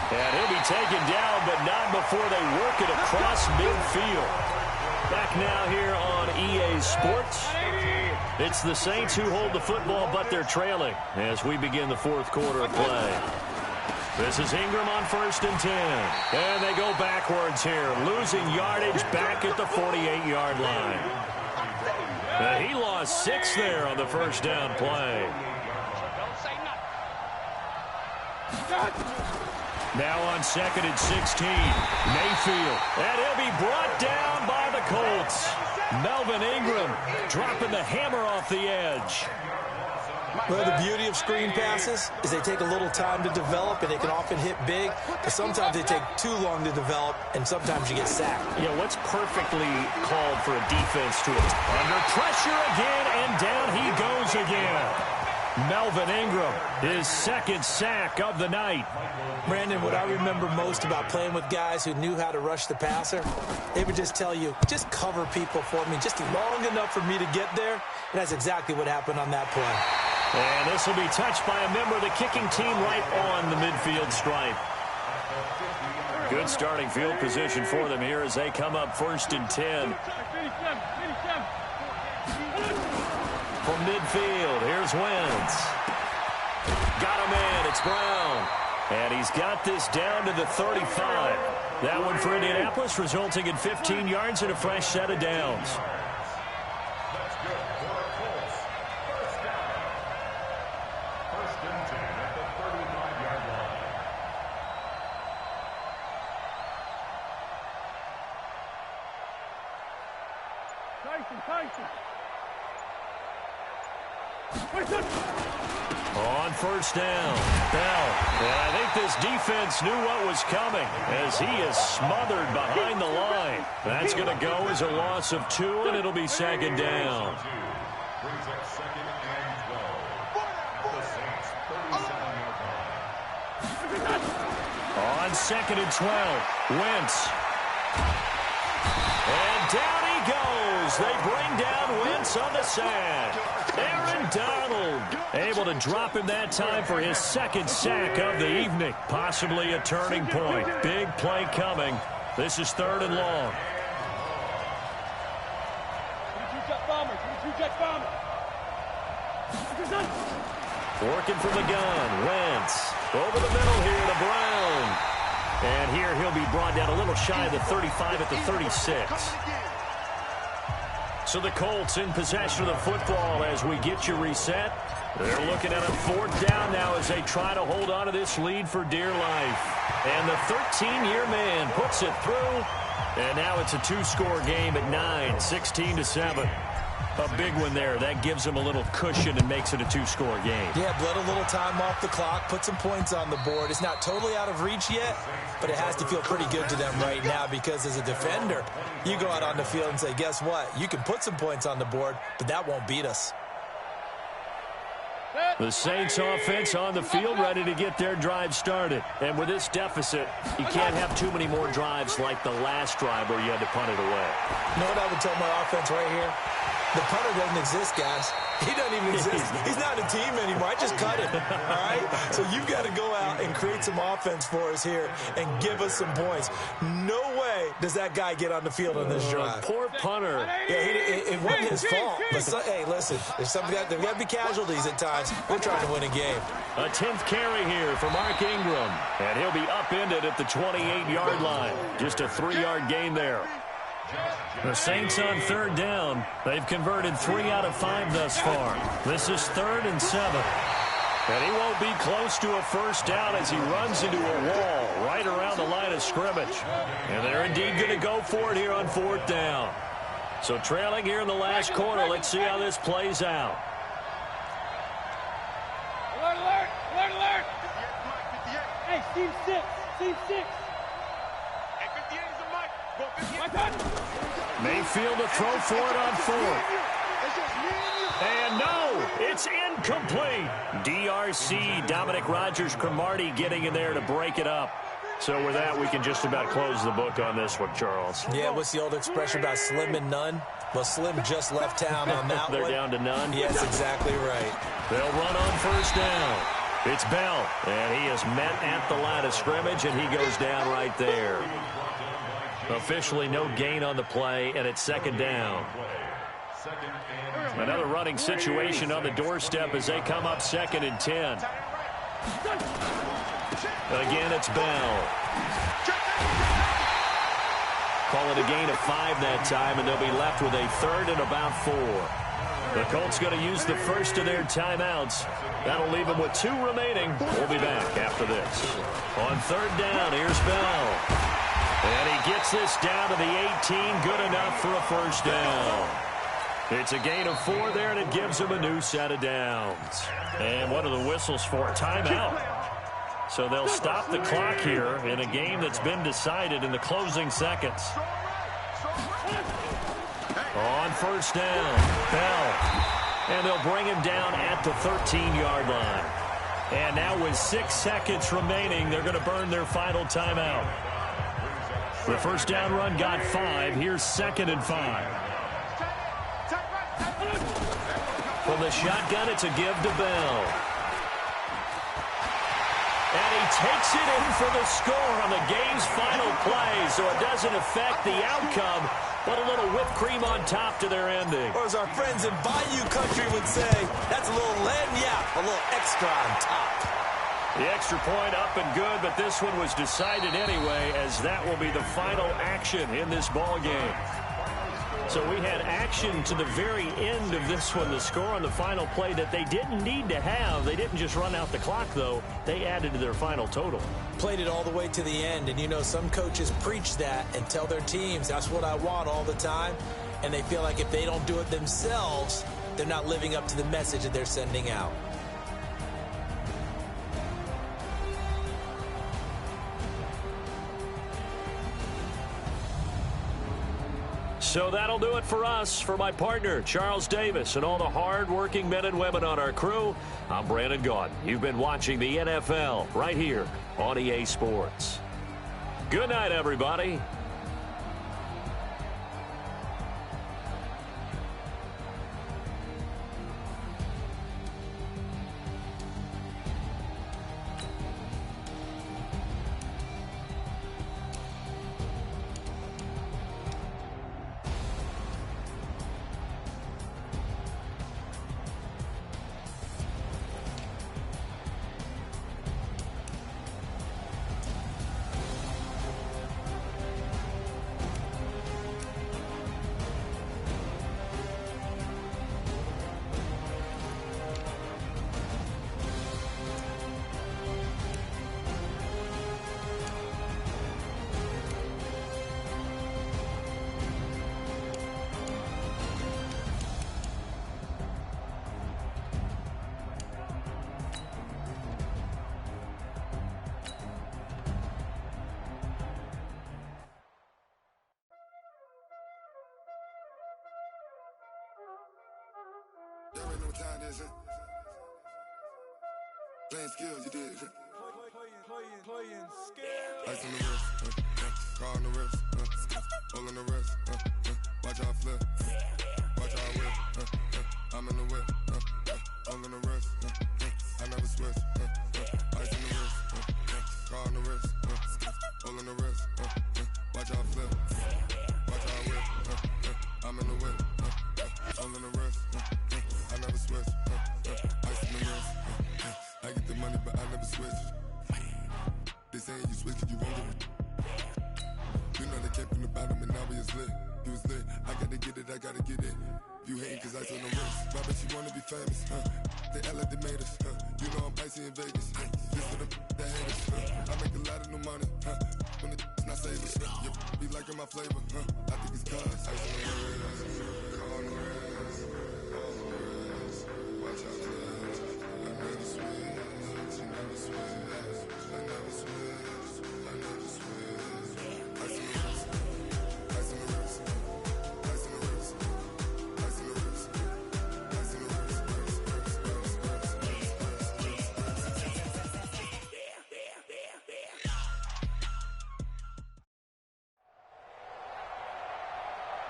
And he'll be taken down, but not before they work it across midfield. Back now here on EA Sports. It's the Saints who hold the football, but they're trailing as we begin the 4th quarter of play. This is Ingram on 1st and 10. And they go backwards here, losing yardage back at the 48-yard line. And he lost 6 there on the first down play. Now on 2nd and 16, Mayfield. And he'll be brought down by the Colts. Melvin Ingram dropping the hammer off the edge. Well, the beauty of screen passes is they take a little time to develop, and they can often hit big, but sometimes they take too long to develop, and sometimes you get sacked. Yeah, what's perfectly called for a defense to it? Under pressure again, and down he goes again. Melvin Ingram, his 2nd sack of the night. Brandon, what I remember most about playing with guys who knew how to rush the passer, they would just tell you, just cover people for me, just long enough for me to get there. And that's exactly what happened on that play. And this will be touched by a member of the kicking team right on the midfield stripe. Good starting field position for them here as they come up 1st and 10. From midfield, here's Wentz. Got a man, it's Brown. And he's got this down to the 35. That one for Indianapolis, resulting in 15 yards and a fresh set of downs. On 1st down, Bell. And I think this defense knew what was coming as he is smothered behind the line. That's going to go as a loss of 2, and it'll be 2nd down. On 2nd and 12, Wentz. And down he goes. They bring down Wentz on the sack. Aaron Donald able to drop him that time for his 2nd sack of the evening. Possibly a turning point. Big play coming. This is 3rd and long. Working from the gun. Wentz over the middle here to Brown. And here he'll be brought down a little shy of the 35 at the 36. So the Colts in possession of the football as we get you reset. They're looking at a 4th down now as they try to hold on to this lead for dear life. And the 13-year man puts it through. And now it's a 2-score game at 9, 16-7. A big one there. That gives them a little cushion and makes it a two-score game. Yeah, bled a little time off the clock, put some points on the board. It's not totally out of reach yet, but it has to feel pretty good to them right now because as a defender, you go out on the field and say, guess what? You can put some points on the board, but that won't beat us. The Saints offense on the field, ready to get their drive started. And with this deficit, you can't have too many more drives like the last drive where you had to punt it away. You know what I would tell my offense right here? The punter doesn't exist, guys. He doesn't even exist. He's not a team anymore. I just cut him, all right? So you've got to go out and create some offense for us here and give us some points. No way does that guy get on the field on this drive. Poor punter. Yeah, it wasn't his fault. But, hey, listen, there's got to be casualties at times. We're trying to win a game. A 10th carry here for Mark Ingram. And he'll be upended at the 28-yard line. Just a 3-yard gain there. The Saints on third down. They've converted 3 out of 5 thus far. This is 3rd and 7. And he won't be close to a first down as he runs into a wall right around the line of scrimmage. And they're indeed going to go for it here on 4th down. So trailing here in the last quarter. Let's see how this plays out. Alert, alert, alert, alert. Hey, Steve 6, Steve 6. Mayfield to throw for it on 4th. And no, it's incomplete. DRC, Dominic Rodgers-Cromartie getting in there to break it up. So with that, we can just about close the book on this one, Charles. Yeah, what's the old expression about slim and none? Well, Slim just left town on that They're one. down to none? Yes, exactly right. They'll run on first down. It's Bell, and he is met at the line of scrimmage, and he goes down right there. Officially no gain on the play, and it's 2nd down. Another running situation on the doorstep as they come up 2nd and 10. Again, it's Bell. Call it a gain of 5 that time, and they'll be left with a 3rd and about 4. The Colts going to use the first of their timeouts. That'll leave them with 2 remaining. We'll be back after this. On 3rd down, here's Bell. And he gets this down to the 18, good enough for a first down. It's a gain of 4 there, and it gives him a new set of downs. And what are the whistles for? Timeout. So they'll stop the clock here in a game that's been decided in the closing seconds. On first down, Bell. And they'll bring him down at the 13-yard line. And now with 6 seconds remaining, they're going to burn their final timeout. The first down run got 5. Here's 2nd and 5. From the shotgun, it's a give to Bell. And he takes it in for the score on the game's final play, so it doesn't affect the outcome, but a little whipped cream on top to their ending. Or as our friends in Bayou Country would say, that's a little lagniappe, a little extra on top. The extra point up and good, but this one was decided anyway, as that will be the final action in this ball game. So we had action to the very end of this one, the score on the final play that they didn't need to have. They didn't just run out the clock, though. They added to their final total. Played it all the way to the end, and you know some coaches preach that and tell their teams, that's what I want all the time, and they feel like if they don't do it themselves, they're not living up to the message that they're sending out. So that'll do it for us. For my partner, Charles Davis, and all the hard-working men and women on our crew, I'm Brandon Gaudin. You've been watching the NFL right here on EA Sports. Good night, everybody. time this, playing skills, you did. Playing skills. Ice on the wrist, car on the wrist, hole in the wrist, watch how I flip, watch how I whip, I'm in the whip, hole in the wrist, I never switch, ice on the wrist, car on the wrist, hole in the wrist, watch how I flip, watch how I whip, I'm in the whip, hole in the wrist, I never switch, ice on the wrist, I get the money but I never switch. They saying you switch 'cause you won't get it. You know they came from the bottom and now we is lit. You was lit, I gotta get it, I gotta get it. You hating 'cause ice on the wrist. Why bet you wanna be famous, They act like they made us, You know I'm icy in Vegas, This for the that hate us, I make a lot of new money, When the not savers, You be liking my flavor, I think it's cause ice on the wrist, on the wrist, on the wrist. Watch out for this, I never switch, I never switch. I never switch, I never switch. Ice on the wrist, ice on the wrist, ice on the wrist, ice on the wrist, ice on the wrist,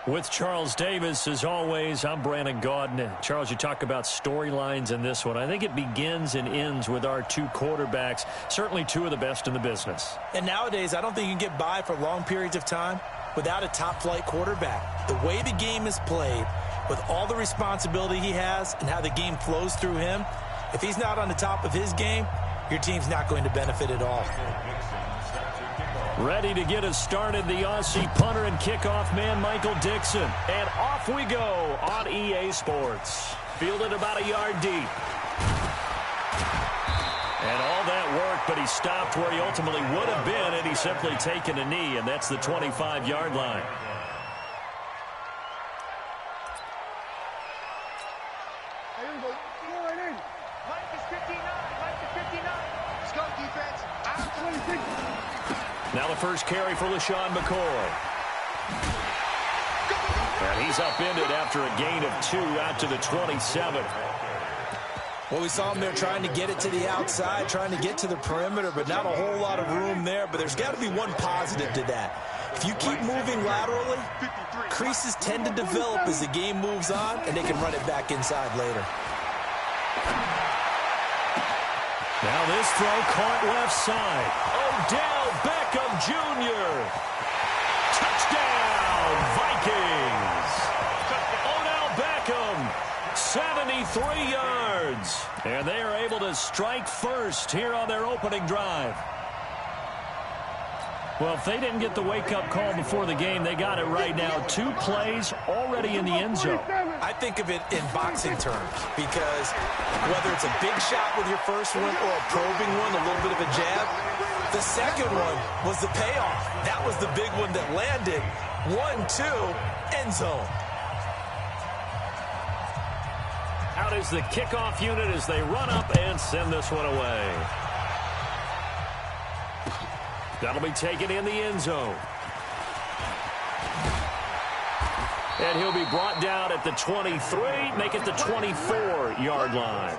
With Charles Davis, as always, I'm Brandon Gaudin. Charles, you talk about storylines in this one. I think it begins and ends with our two quarterbacks, certainly two of the best in the business. And nowadays, I don't think you can get by for long periods of time without a top-flight quarterback. The way the game is played, with all the responsibility he has and how the game flows through him, if he's not on the top of his game, your team's not going to benefit at all. Ready to get us started, the Aussie punter and kickoff man, Michael Dixon. And off we go on EA Sports. Fielded about a yard deep. And all that work, but he stopped where he ultimately would have been, and he's simply taken a knee, and that's the 25-yard line. Now the first carry for LeSean McCoy. And he's upended after a gain of 2 out to the 27. Well, we saw him there trying to get it to the outside, trying to get to the perimeter, but not a whole lot of room there. But there's got to be one positive to that. If you keep moving laterally, creases tend to develop as the game moves on, and they can run it back inside later. Now this throw caught left side. Odell Beckham Jr. Touchdown, Vikings. Odell Beckham, 73 yards. And they are able to strike first here on their opening drive. Well, if they didn't get the wake-up call before the game, they got it right now. 2 plays already in the end zone. I think of it in boxing terms because whether it's a big shot with your first one or a probing one, a little bit of a jab, the second one was the payoff. That was the big one that landed. 1-2, end zone. Out is the kickoff unit as they run up and send this one away. That'll be taken in the end zone. And he'll be brought down at the 23, make it the 24-yard line.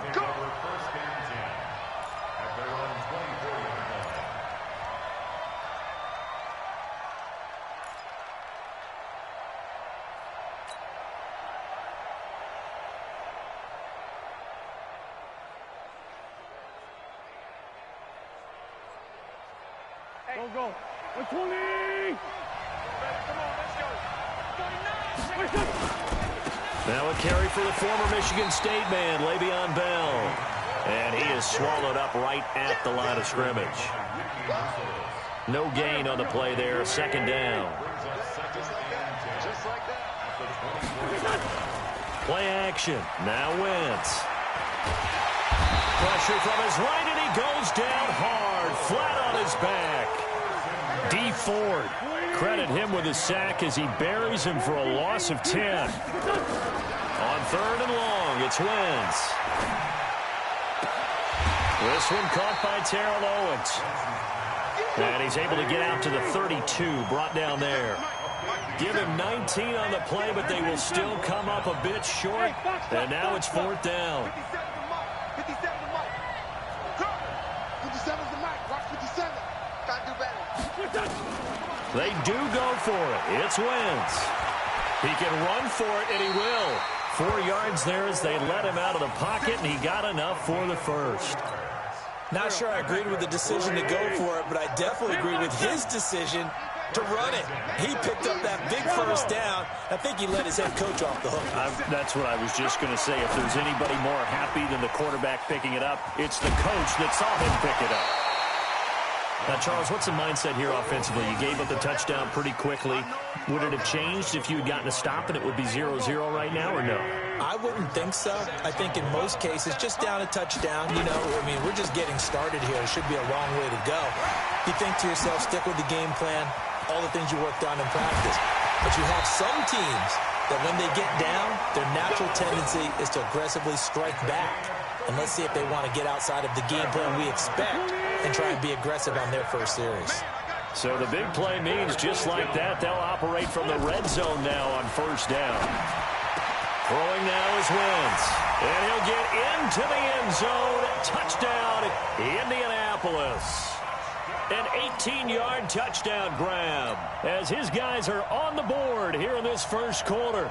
Go. 120. Come on, let's go. Now a carry for the former Michigan State man, Le'Veon Bell. And he is swallowed up right at the line of scrimmage. No gain on the play there, second down. Play action, now Wentz. Pressure from his right, and he goes down hard, flat on his back. D. Ford, credit him with a sack as he buries him for a loss of 10. On third and long, it's Wentz. This one caught by Terrell Owens. And he's able to get out to the 32, brought down there. Give him 19 on the play, but they will still come up a bit short. And now it's 4th down. 57 to Mike. 57's the Mike. Watch 57. Gotta do better. They do go for it. It's Wentz. He can run for it, and he will. 4 yards there as they let him out of the pocket, and he got enough for the first. Not sure I agreed with the decision to go for it, but I definitely agree with his decision to run it. He picked up that big first down. I think he let his head coach off the hook. That's what I was just going to say. If there's anybody more happy than the quarterback picking it up, it's the coach that saw him pick it up. Now, Charles, what's the mindset here offensively? You gave up the touchdown pretty quickly. Would it have changed if you had gotten a stop and it would be 0-0 right now, or no? I wouldn't think so. I think in most cases, just down a touchdown, we're just getting started here. It should be a long way to go. You think to yourself, stick with the game plan, all the things you worked on in practice. But you have some teams that when they get down, their natural tendency is to aggressively strike back. And let's see if they want to get outside of the game plan we expect and try and be aggressive on their first series. So the big play means just like that, they'll operate from the red zone now on 1st down. Throwing now is Wentz. And he'll get into the end zone. Touchdown, Indianapolis. An 18-yard touchdown grab as his guys are on the board here in this first quarter.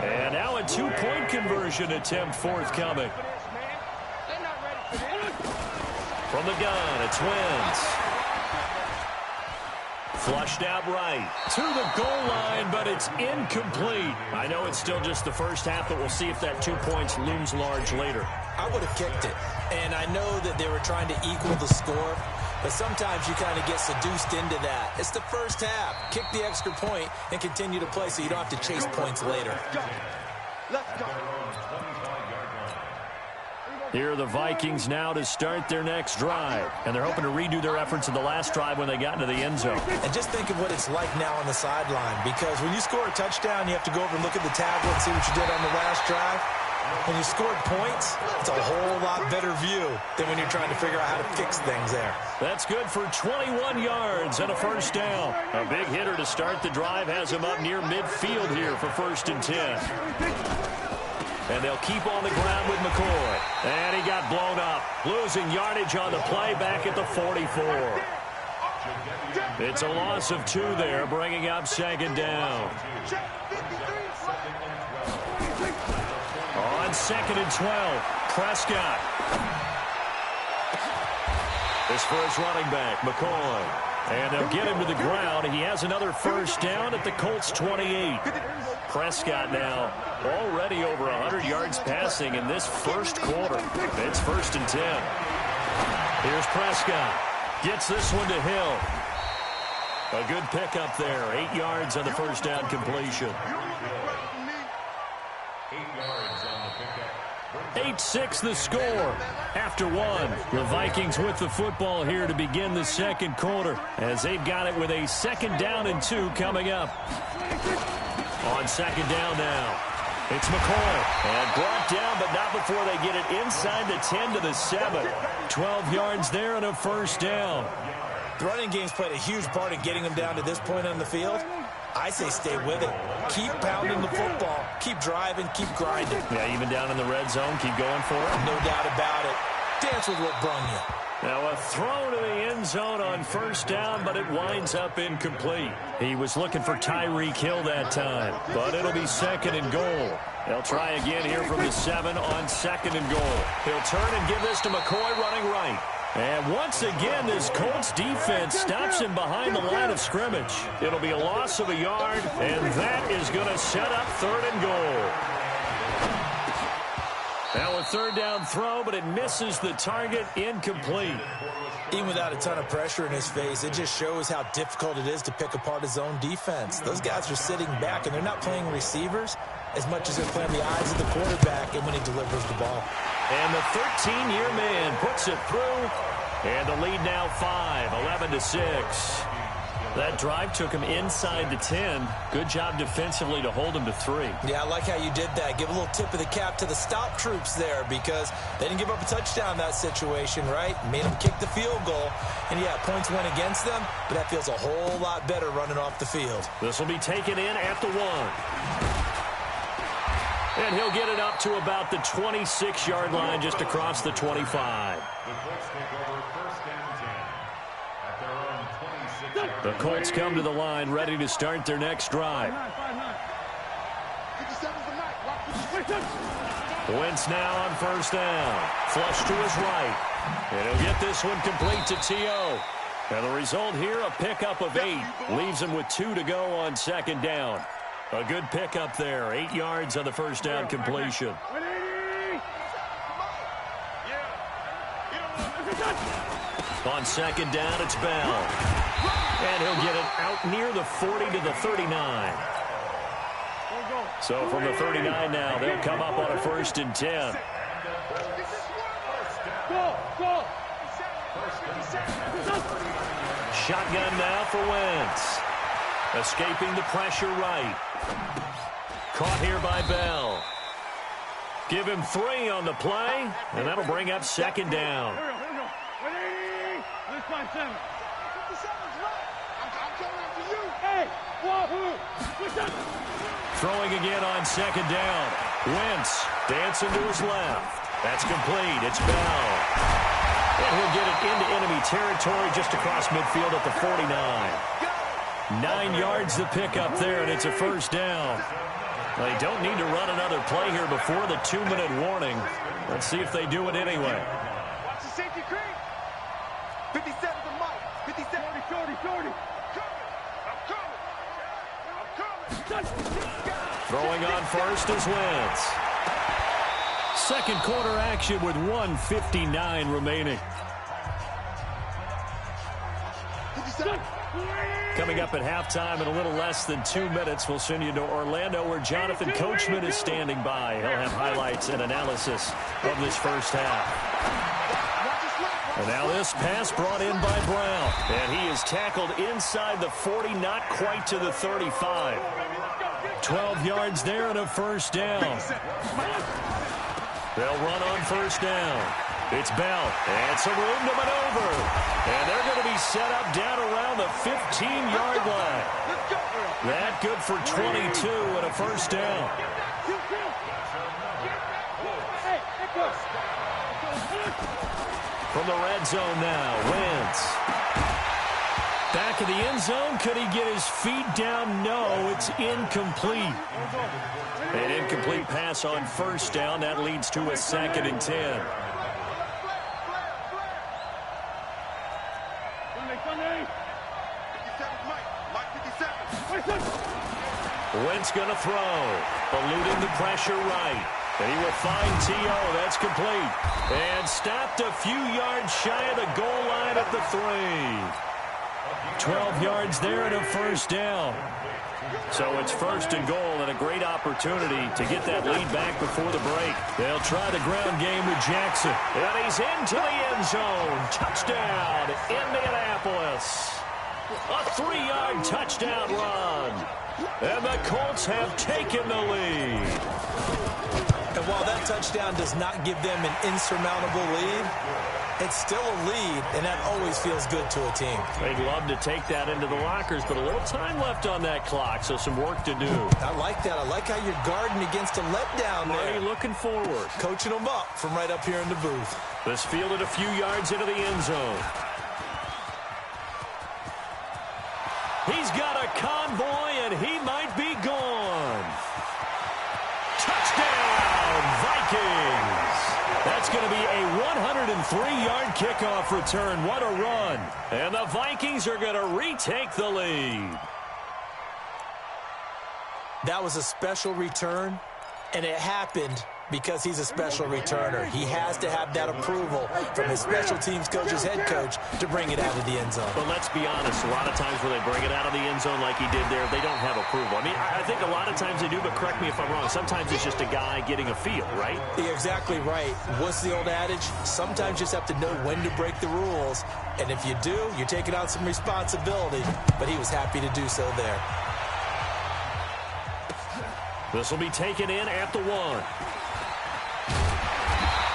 And now a 2-point conversion attempt forthcoming. From the gun, it's Wentz. Flushed out right to the goal line, but it's incomplete. I know it's still just the first half, but we'll see if that 2 points looms large later. I would have kicked it, and I know that they were trying to equal the score, but sometimes you kind of get seduced into that. It's the first half. Kick the extra point and continue to play so you don't have to chase points later. Let's go. Here are the Vikings now to start their next drive. And they're hoping to redo their efforts in the last drive when they got into the end zone. And just think of what it's like now on the sideline, because when you score a touchdown, you have to go over and look at the tablet and see what you did on the last drive. When you scored points, it's a whole lot better view than when you're trying to figure out how to fix things there. That's good for 21 yards and a 1st down. A big hitter to start the drive has him up near midfield here for 1st and 10. And they'll keep on the ground with McCoy. And he got blown up. Losing yardage on the play back at the 44. It's a loss of 2 there, bringing up 2nd down. On 2nd and 12, Prescott. This for his running back, McCoy. And they'll get him to the ground. He has another 1st down at the Colts 28. Prescott now already over 100 yards passing in this first quarter. It's 1st and 10. Here's Prescott. Gets this one to Hill. A good pickup there. 8 yards on the 1st down completion. 8-6 the score. After 1, the Vikings with the football here to begin the 2nd quarter as they've got it with a 2nd down and 2 coming up. On 2nd down now, it's McCoy. And brought down, but not before they get it inside the 10 to the 7. 12 yards there and a 1st down. The running game's played a huge part in getting them down to this point on the field. I say stay with it. Keep pounding the football. Keep driving. Keep grinding. Yeah, even down in the red zone, keep going for it. No doubt about it. Dance with what brung you. Now a throw to the end zone on 1st down, but it winds up incomplete. He was looking for Tyreek Hill that time, but it'll be 2nd and goal. They'll try again here from the 7 on 2nd and goal. He'll turn and give this to McCoy running right. And once again, this Colts defense stops him behind the line of scrimmage. It'll be a loss of a yard, and that is going to set up 3rd and goal. Now a 3rd down throw, but it misses the target, incomplete. Even without a ton of pressure in his face, it just shows how difficult it is to pick apart his own defense. Those guys are sitting back, and they're not playing receivers as much as they're playing the eyes of the quarterback and when he delivers the ball. And the 13-year man puts it through. And the lead now 5, 11-6. That drive took him inside the 10. Good job defensively to hold him to 3. Yeah, I like how you did that. Give a little tip of the cap to the stop troops there because they didn't give up a touchdown in that situation, right? Made them kick the field goal. And, yeah, points went against them, but that feels a whole lot better running off the field. This will be taken in at the 1. And he'll get it up to about the 26-yard line just across the 25. The Colts come to the line, ready to start their next drive. Wentz now on first down. Flush to his right. And he'll get this one complete to T.O. And the result here, a pickup of 8. Leaves him with 2 to go on second down. A good pickup there. 8 yards on the first down completion. On second down, it's Bell. And he'll get it out near the 40 to the 39. So from the 39 now, they'll come up on a 1st and 10. Shotgun now for Wentz. Escaping the pressure right. Caught here by Bell. Give him 3 on the play, and that'll bring up second down. Throwing again on second down. Wentz dancing to his left. That's complete. It's Bell. And he'll get it into enemy territory just across midfield at the 49. 9 yards the pickup there, and it's a first down. They don't need to run another play here before the 2-minute warning. Let's see if they do it anyway. Watch the safety creep. 57 to Mike. 57. 40. I'm coming. Throwing on first is Wentz. Second quarter action with 1:59 remaining. Coming up at halftime in a little less than 2 minutes, we'll send you to Orlando where Jonathan Coachman is standing by. He'll have highlights and analysis of this first half. And now this pass brought in by Brown. And he is tackled inside the 40, not quite to the 35. 12 yards there and a first down. They'll run on first down. It's Bell, and some room to maneuver. And they're going to be set up down around the 15-yard line. That good for 22 and a first down. From the red zone now, Wentz. Back of the end zone, could he get his feet down? No, it's incomplete. An incomplete pass on first down. That leads to a 2nd and 10. Wentz going to throw. Eluding the pressure right. And he will find T.O. That's complete. And stopped a few yards shy of the goal line at the 3. 12 yards there and a first down. So it's 1st and goal and a great opportunity to get that lead back before the break. They'll try the ground game with Jackson. And he's into the end zone. Touchdown, Indianapolis. A 3-yard touchdown run. And the Colts have taken the lead. And while that touchdown does not give them an insurmountable lead, it's still a lead, and that always feels good to a team. They'd love to take that into the lockers, but a little time left on that clock, so some work to do. I like that. I like how you're guarding against a letdown there. Already looking forward. Coaching them up from right up here in the booth. This fielded a few yards into the end zone. He's got a convoy, and he might be gone. Touchdown, Vikings. That's going to be a 103-yard kickoff return. What a run. And the Vikings are going to retake the lead. That was a special return, and it happened because he's a special returner. He has to have that approval from his special teams coach's head coach to bring it out of the end zone. But let's be honest, a lot of times when they bring it out of the end zone like he did there, they don't have approval. I mean, I think a lot of times they do, but correct me if I'm wrong. Sometimes it's just a guy getting a feel, right? You're exactly right. What's the old adage? Sometimes you just have to know when to break the rules. And if you do, you're taking on some responsibility. But he was happy to do so there. This will be taken in at the 1.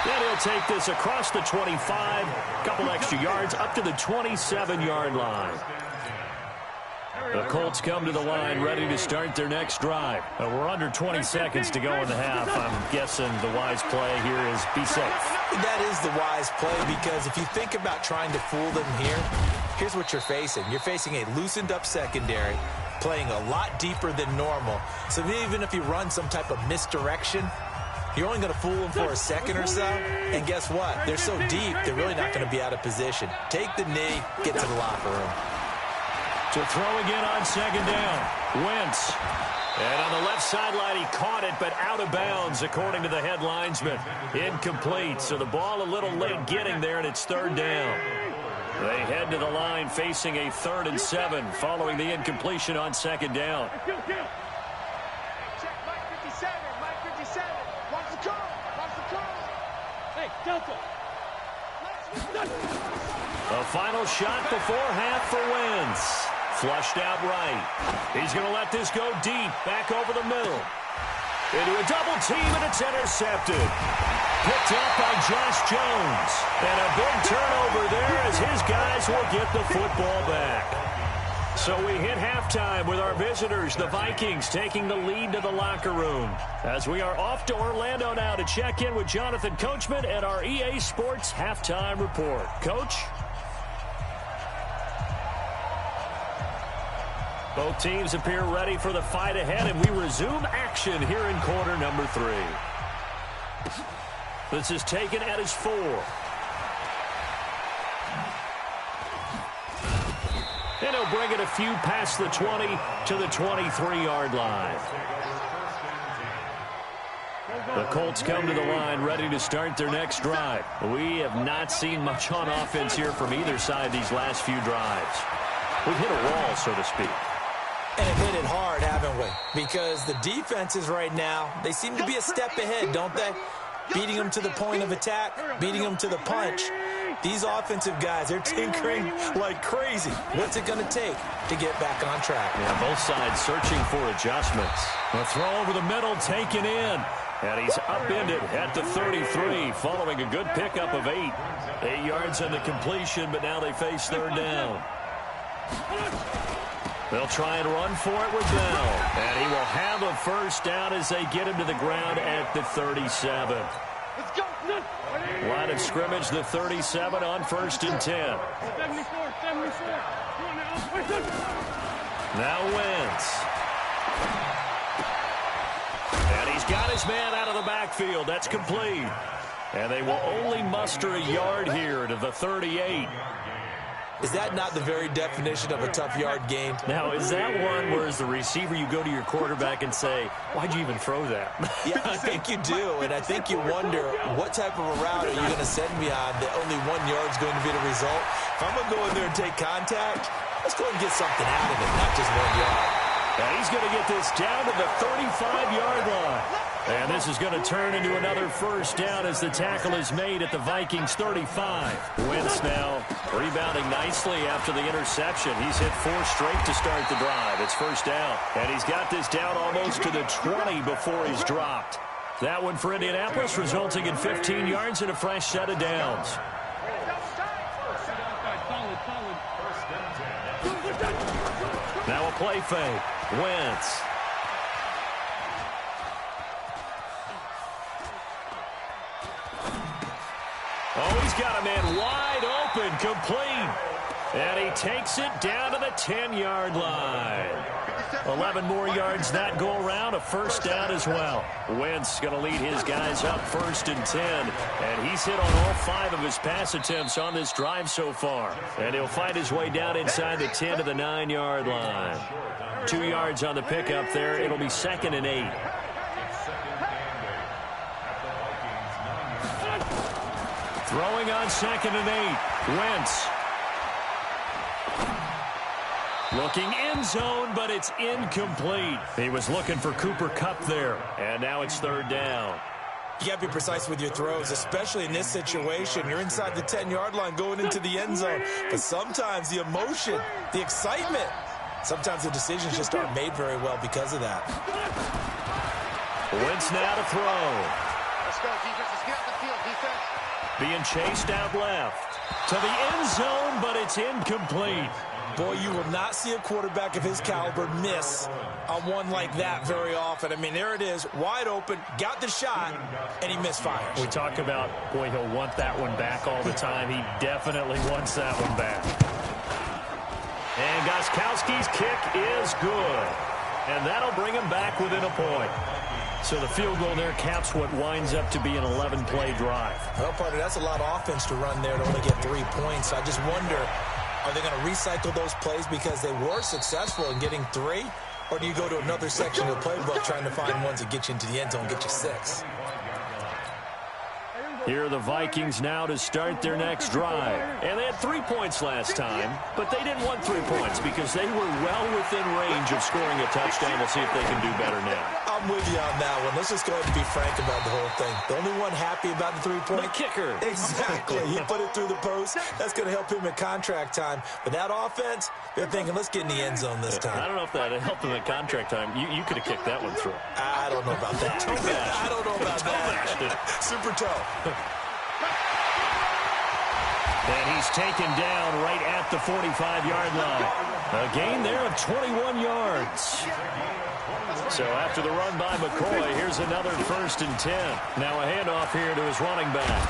Then he'll take this across the 25, a couple extra yards up to the 27-yard line. The Colts come to the line ready to start their next drive. We're under 20 seconds to go in the half. I'm guessing the wise play here is be safe. That is the wise play, because if you think about trying to fool them here, here's what you're facing. You're facing a loosened up secondary, playing a lot deeper than normal. So even if you run some type of misdirection, you're only going to fool them for a second or so. And guess what? They're so deep, they're really not going to be out of position. Take the knee, get to the locker room. To throw again on second down. Wentz. And on the left sideline, he caught it, but out of bounds, according to the head linesman. Incomplete. So the ball a little late getting there, and it's third down. They head to the line facing a 3rd and 7 following the incompletion on second down. A final shot before half for Wentz. Flushed out right. He's going to let this go deep, back over the middle. Into a double team, and it's intercepted. Picked up by Josh Jones. And a big turnover there as his guys will get the football back. So we hit halftime with our visitors, the Vikings, taking the lead to the locker room. As we are off to Orlando now to check in with Jonathan Coachman and our EA Sports halftime report. Coach? Both teams appear ready for the fight ahead, and we resume action here in quarter number 3. This is taken at his 4. And he'll bring it a few past the 20 to the 23-yard line. The Colts come to the line ready to start their next drive. We have not seen much on offense here from either side these last few drives. We've hit a wall, so to speak. And have hit it hard, haven't we? Because the defenses right now, they seem to be a step ahead, don't they? Beating them to the point of attack, beating them to the punch. These offensive guys, they're tinkering like crazy. What's it going to take to get back on track? Yeah, both sides searching for adjustments. A throw over the middle, taken in. And he's upended at the 33, following a good pickup of 8. 8 yards on the completion, but now they face third down. They'll try and run for it with Bell. And he will have a first down as they get him to the ground at the 37. Line of scrimmage, the 37 on 1st and 10. Now Wentz. And he's got his man out of the backfield. That's complete. And they will only muster a yard here to the 38. Is that not the very definition of a tough yard gain? Now, is that one where as the receiver you go to your quarterback and say, why'd you even throw that? Yeah, I think you do. And I think you wonder, what type of a route are you going to send me on that only 1 yard's going to be the result? If I'm going to go in there and take contact, let's go and get something out of it, not just 1 yard. And he's going to get this down to the 35-yard line. And this is going to turn into another first down as the tackle is made at the Vikings 35. Wentz now rebounding nicely after the interception. He's hit 4 straight to start the drive. It's first down. And he's got this down almost to the 20 before he's dropped. That one for Indianapolis, resulting in 15 yards and a fresh set of downs. Now a play fake. Wentz. Oh, he's got a man wide open, complete. And he takes it down to the 10-yard line. 11 more yards that go around, a first down as well. Wentz going to lead his guys up 1st and 10. And he's hit on all 5 of his pass attempts on this drive so far. And he'll find his way down inside the 10 to the 9-yard line. 2 yards on the pickup there. It'll be 2nd and 8. Throwing on 2nd and 8. Wentz. Looking end zone, but it's incomplete. He was looking for Cooper Kupp there. And now it's 3rd down. You got to be precise with your throws, especially in this situation. You're inside the 10-yard line going into the end zone. But sometimes the emotion, the excitement, sometimes the decisions just aren't made very well because of that. Wentz now to throw. Let's go, defense. Let's get out the field, defense. Being chased out left. To the end zone, but it's incomplete. Boy, you will not see a quarterback of his caliber miss on one like that very often. I mean, there it is, wide open, got the shot, and he misfires. We talk about, boy, he'll want that one back all the time. He definitely wants that one back. And Gostkowski's kick is good. And that'll bring him back within a point. So the field goal there caps what winds up to be an 11-play drive. Well, partner, that's a lot of offense to run there to only get 3 points. I just wonder, are they going to recycle those plays because they were successful in getting 3? Or do you go to another section of the playbook trying to find ones that get you into the end zone and get you 6? Here are the Vikings now to start their next drive. And they had 3 points last time, but they didn't want 3 points because they were well within range of scoring a touchdown. We'll see if they can do better now. I'm with you on that one. Let's just go ahead and be frank about the whole thing. The only one happy about the 3-point? The kicker. Exactly. He put it through the post. That's going to help him at contract time. But that offense, they're thinking, let's get in the end zone this time. I don't know if that helped him at contract time. You could have kicked that one through. I don't know about that. I don't know about that. Super toe. And he's taken down right at the 45-yard line. A gain there of 21 yards. So after the run by McCoy, here's another 1st and 10. Now a handoff here to his running back.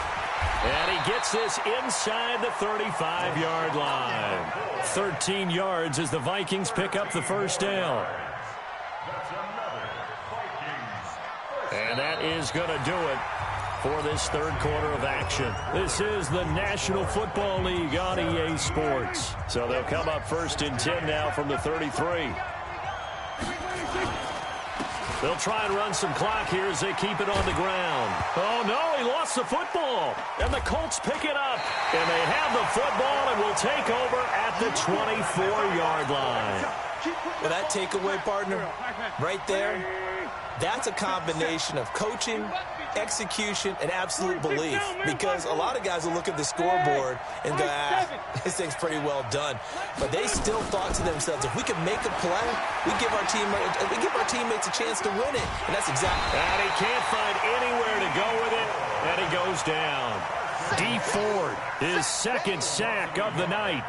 And he gets this inside the 35-yard line. 13 yards as the Vikings pick up the 1st down. And that is going to do it for this 3rd quarter of action. This is the National Football League on EA Sports. So they'll come up 1st and 10 now from the 33. They'll try and run some clock here as they keep it on the ground. Oh, no, he lost the football. And the Colts pick it up. And they have the football and will take over at the 24-yard line. Well, that takeaway, partner, right there, that's a combination of coaching, execution, and absolute belief. Because a lot of guys will look at the scoreboard and go, this thing's pretty well done. But they still thought to themselves, if we can make a play, we give our teammates a chance to win it. And that's exactly. And he can't find anywhere to go with it. And he goes down. Dee Ford, his 2nd sack of the night.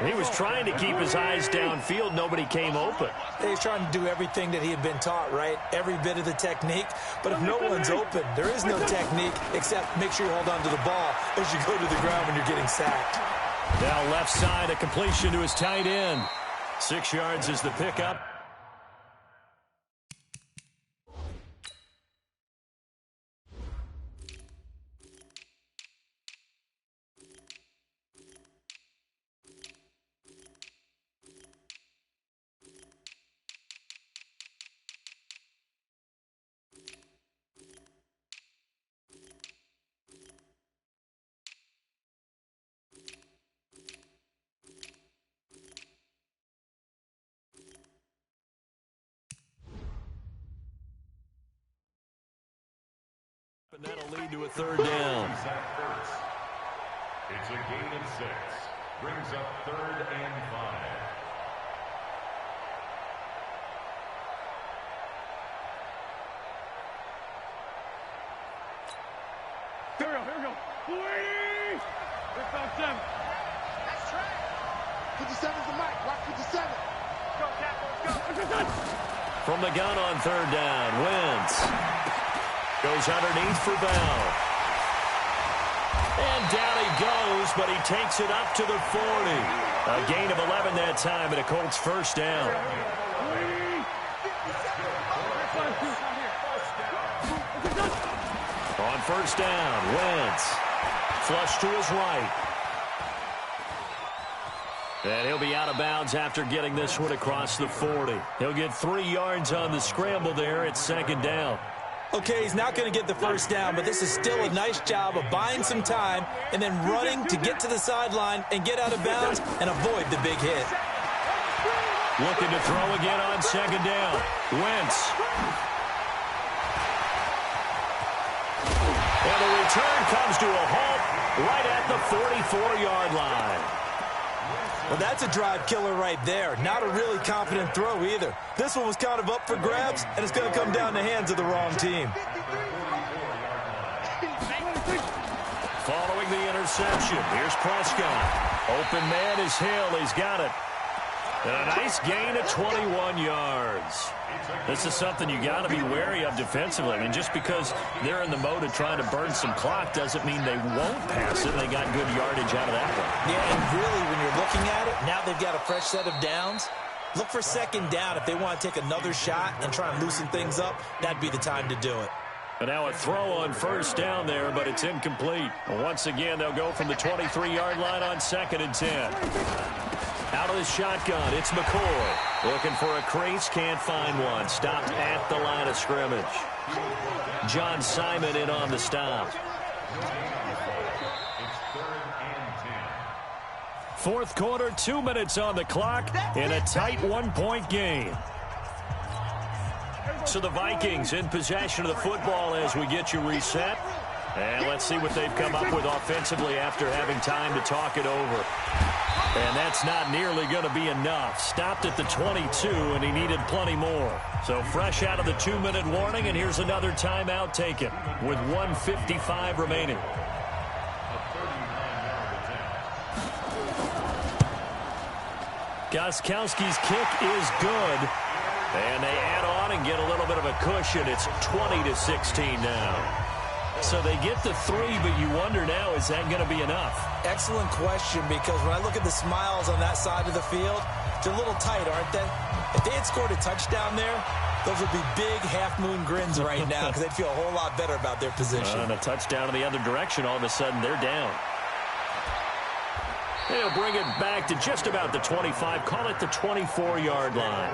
He was trying to keep his eyes downfield. Nobody came open. He was trying to do everything that he had been taught, right? Every bit of the technique. But if no one's open, there is no technique except make sure you hold on to the ball as you go to the ground when you're getting sacked. Now left side, a completion to his tight end. 6 yards is the pickup. And that'll lead to a 3rd down. It's a gain of 6. Brings up 3rd and 5. Here we go. Please! Let's go, 7. That's track. 57's the mic. Watch 57. Go, Cap. Let's go. From the gun on 3rd down, Wentz goes underneath for Bell. And down he goes, but he takes it up to the 40. A gain of 11 that time, and a Colts 1st down. On 1st down, Wentz. Flush to his right. And he'll be out of bounds after getting this one across the 40. He'll get 3 yards on the scramble there at 2nd down. Okay, he's not going to get the first down, but this is still a nice job of buying some time and then running to get to the sideline and get out of bounds and avoid the big hit. Looking to throw again on second down. Wentz. And the return comes to a halt right at the 44-yard line. Well, that's a drive killer right there. Not a really confident throw either. This one was kind of up for grabs, and it's going to come down the hands of the wrong team. Following the interception, here's Prescott. Open man is Hill. He's got it. And a nice gain of 21 yards. This is something you got to be wary of defensively. I mean, just because they're in the mode of trying to burn some clock doesn't mean they won't pass it. They got good yardage out of that one. Yeah, and really, when you're looking at it, now they've got a fresh set of downs. Look for second down. If they want to take another shot and try and loosen things up, that'd be the time to do it. And now a throw on first down there, but it's incomplete. Once again, they'll go from the 23-yard line on 2nd and 10. Out of the shotgun, it's McCoy. Looking for a crease, can't find one. Stopped at the line of scrimmage. John Simon in on the stop. Fourth quarter, 2 minutes on the clock in a tight 1-point game. So the Vikings in possession of the football as we get you reset. And let's see what they've come up with offensively after having time to talk it over. And that's not nearly going to be enough. Stopped at the 22, and he needed plenty more. So fresh out of the 2-minute warning, and here's another timeout taken with 1:55 remaining. Gostkowski's kick is good. And they add on and get a little bit of a cushion. It's 20-16 now. So they get the 3, but you wonder now, is that going to be enough? Excellent question, because when I look at the smiles on that side of the field, they're a little tight, aren't they? If they had scored a touchdown there, those would be big half-moon grins right now because they'd feel a whole lot better about their position. And a touchdown in the other direction, all of a sudden they're down. They'll bring it back to just about the 25. Call it the 24-yard line.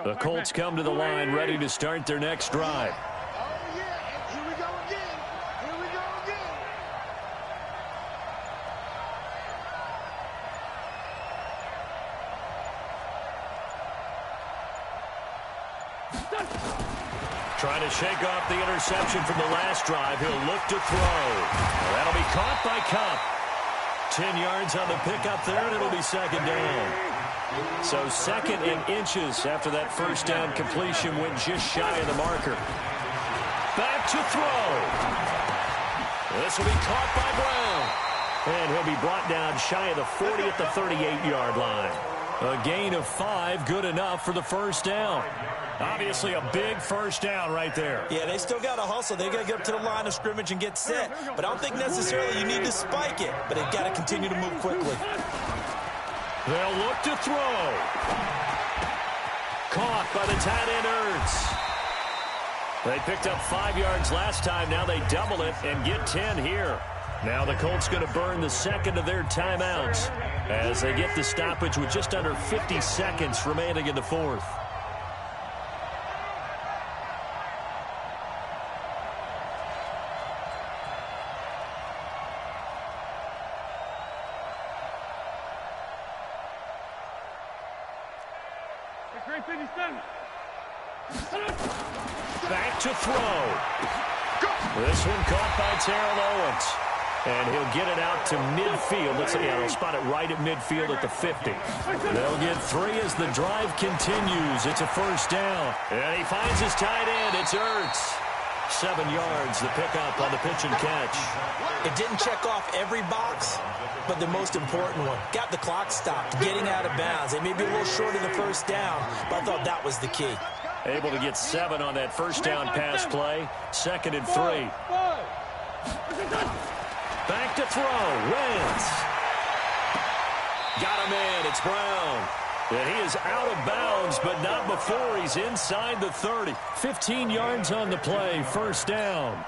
The Colts come to the line ready to start their next drive. Oh, yeah. Here we go again. Here we go again. Trying to shake off the interception from the last drive. He'll look to throw. Well, that'll be caught by Kupp. 10 yards on the pickup there, and it'll be second down. So 2nd and inches after that first down completion went just shy of the marker. Back to throw. This will be caught by Brown. And he'll be brought down shy of the 40 at the 38-yard line. A gain of 5, good enough for the first down. Obviously a big first down right there. Yeah, they still got to hustle. They got to get up to the line of scrimmage and get set. But I don't think necessarily you need to spike it. But they've got to continue to move quickly. They'll look to throw. Caught by the tight end Ertz. They picked up 5 yards last time. Now they double it and get 10 here. Now the Colts going to burn the second of their timeouts as they get the stoppage with just under 50 seconds remaining in the fourth. Back to throw. This one caught by Terrell Owens. And he'll get it out to midfield. Let's see, they'll spot it right at midfield at the 50. They'll get 3 as the drive continues. It's a first down. And he finds his tight end. It's Ertz. 7 yards, the pickup on the pitch and catch. It didn't check off every box, but the most important one. Got the clock stopped, getting out of bounds. They may be a little short of the first down, but I thought that was the key. Able to get 7 on that first down pass play. 2nd and 3. Back to throw. Wentz. Got him in. It's Brown. And he is out of bounds, but not before he's inside the 30. 15 yards on the play. First down.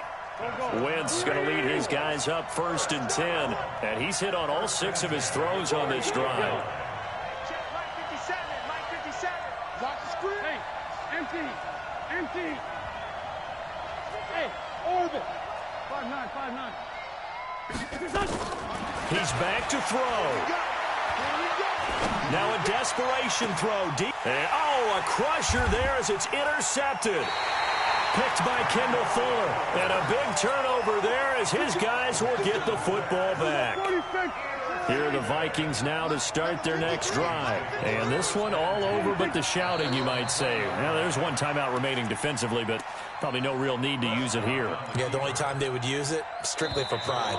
Wentz going to lead his guys up 1st and 10. And he's hit on all 6 of his throws on this drive. Empty. Hey, orbit. 5-9. He's back to throw. Now a desperation throw deep. And, a crusher there as it's intercepted. Picked by Kendall Fuller. And a big turnover there as his guys will get the football back. Here are the Vikings now to start their next drive. And this one all over but the shouting, you might say. Now, there's one timeout remaining defensively, but probably no real need to use it here. Yeah, the only time they would use it, strictly for pride.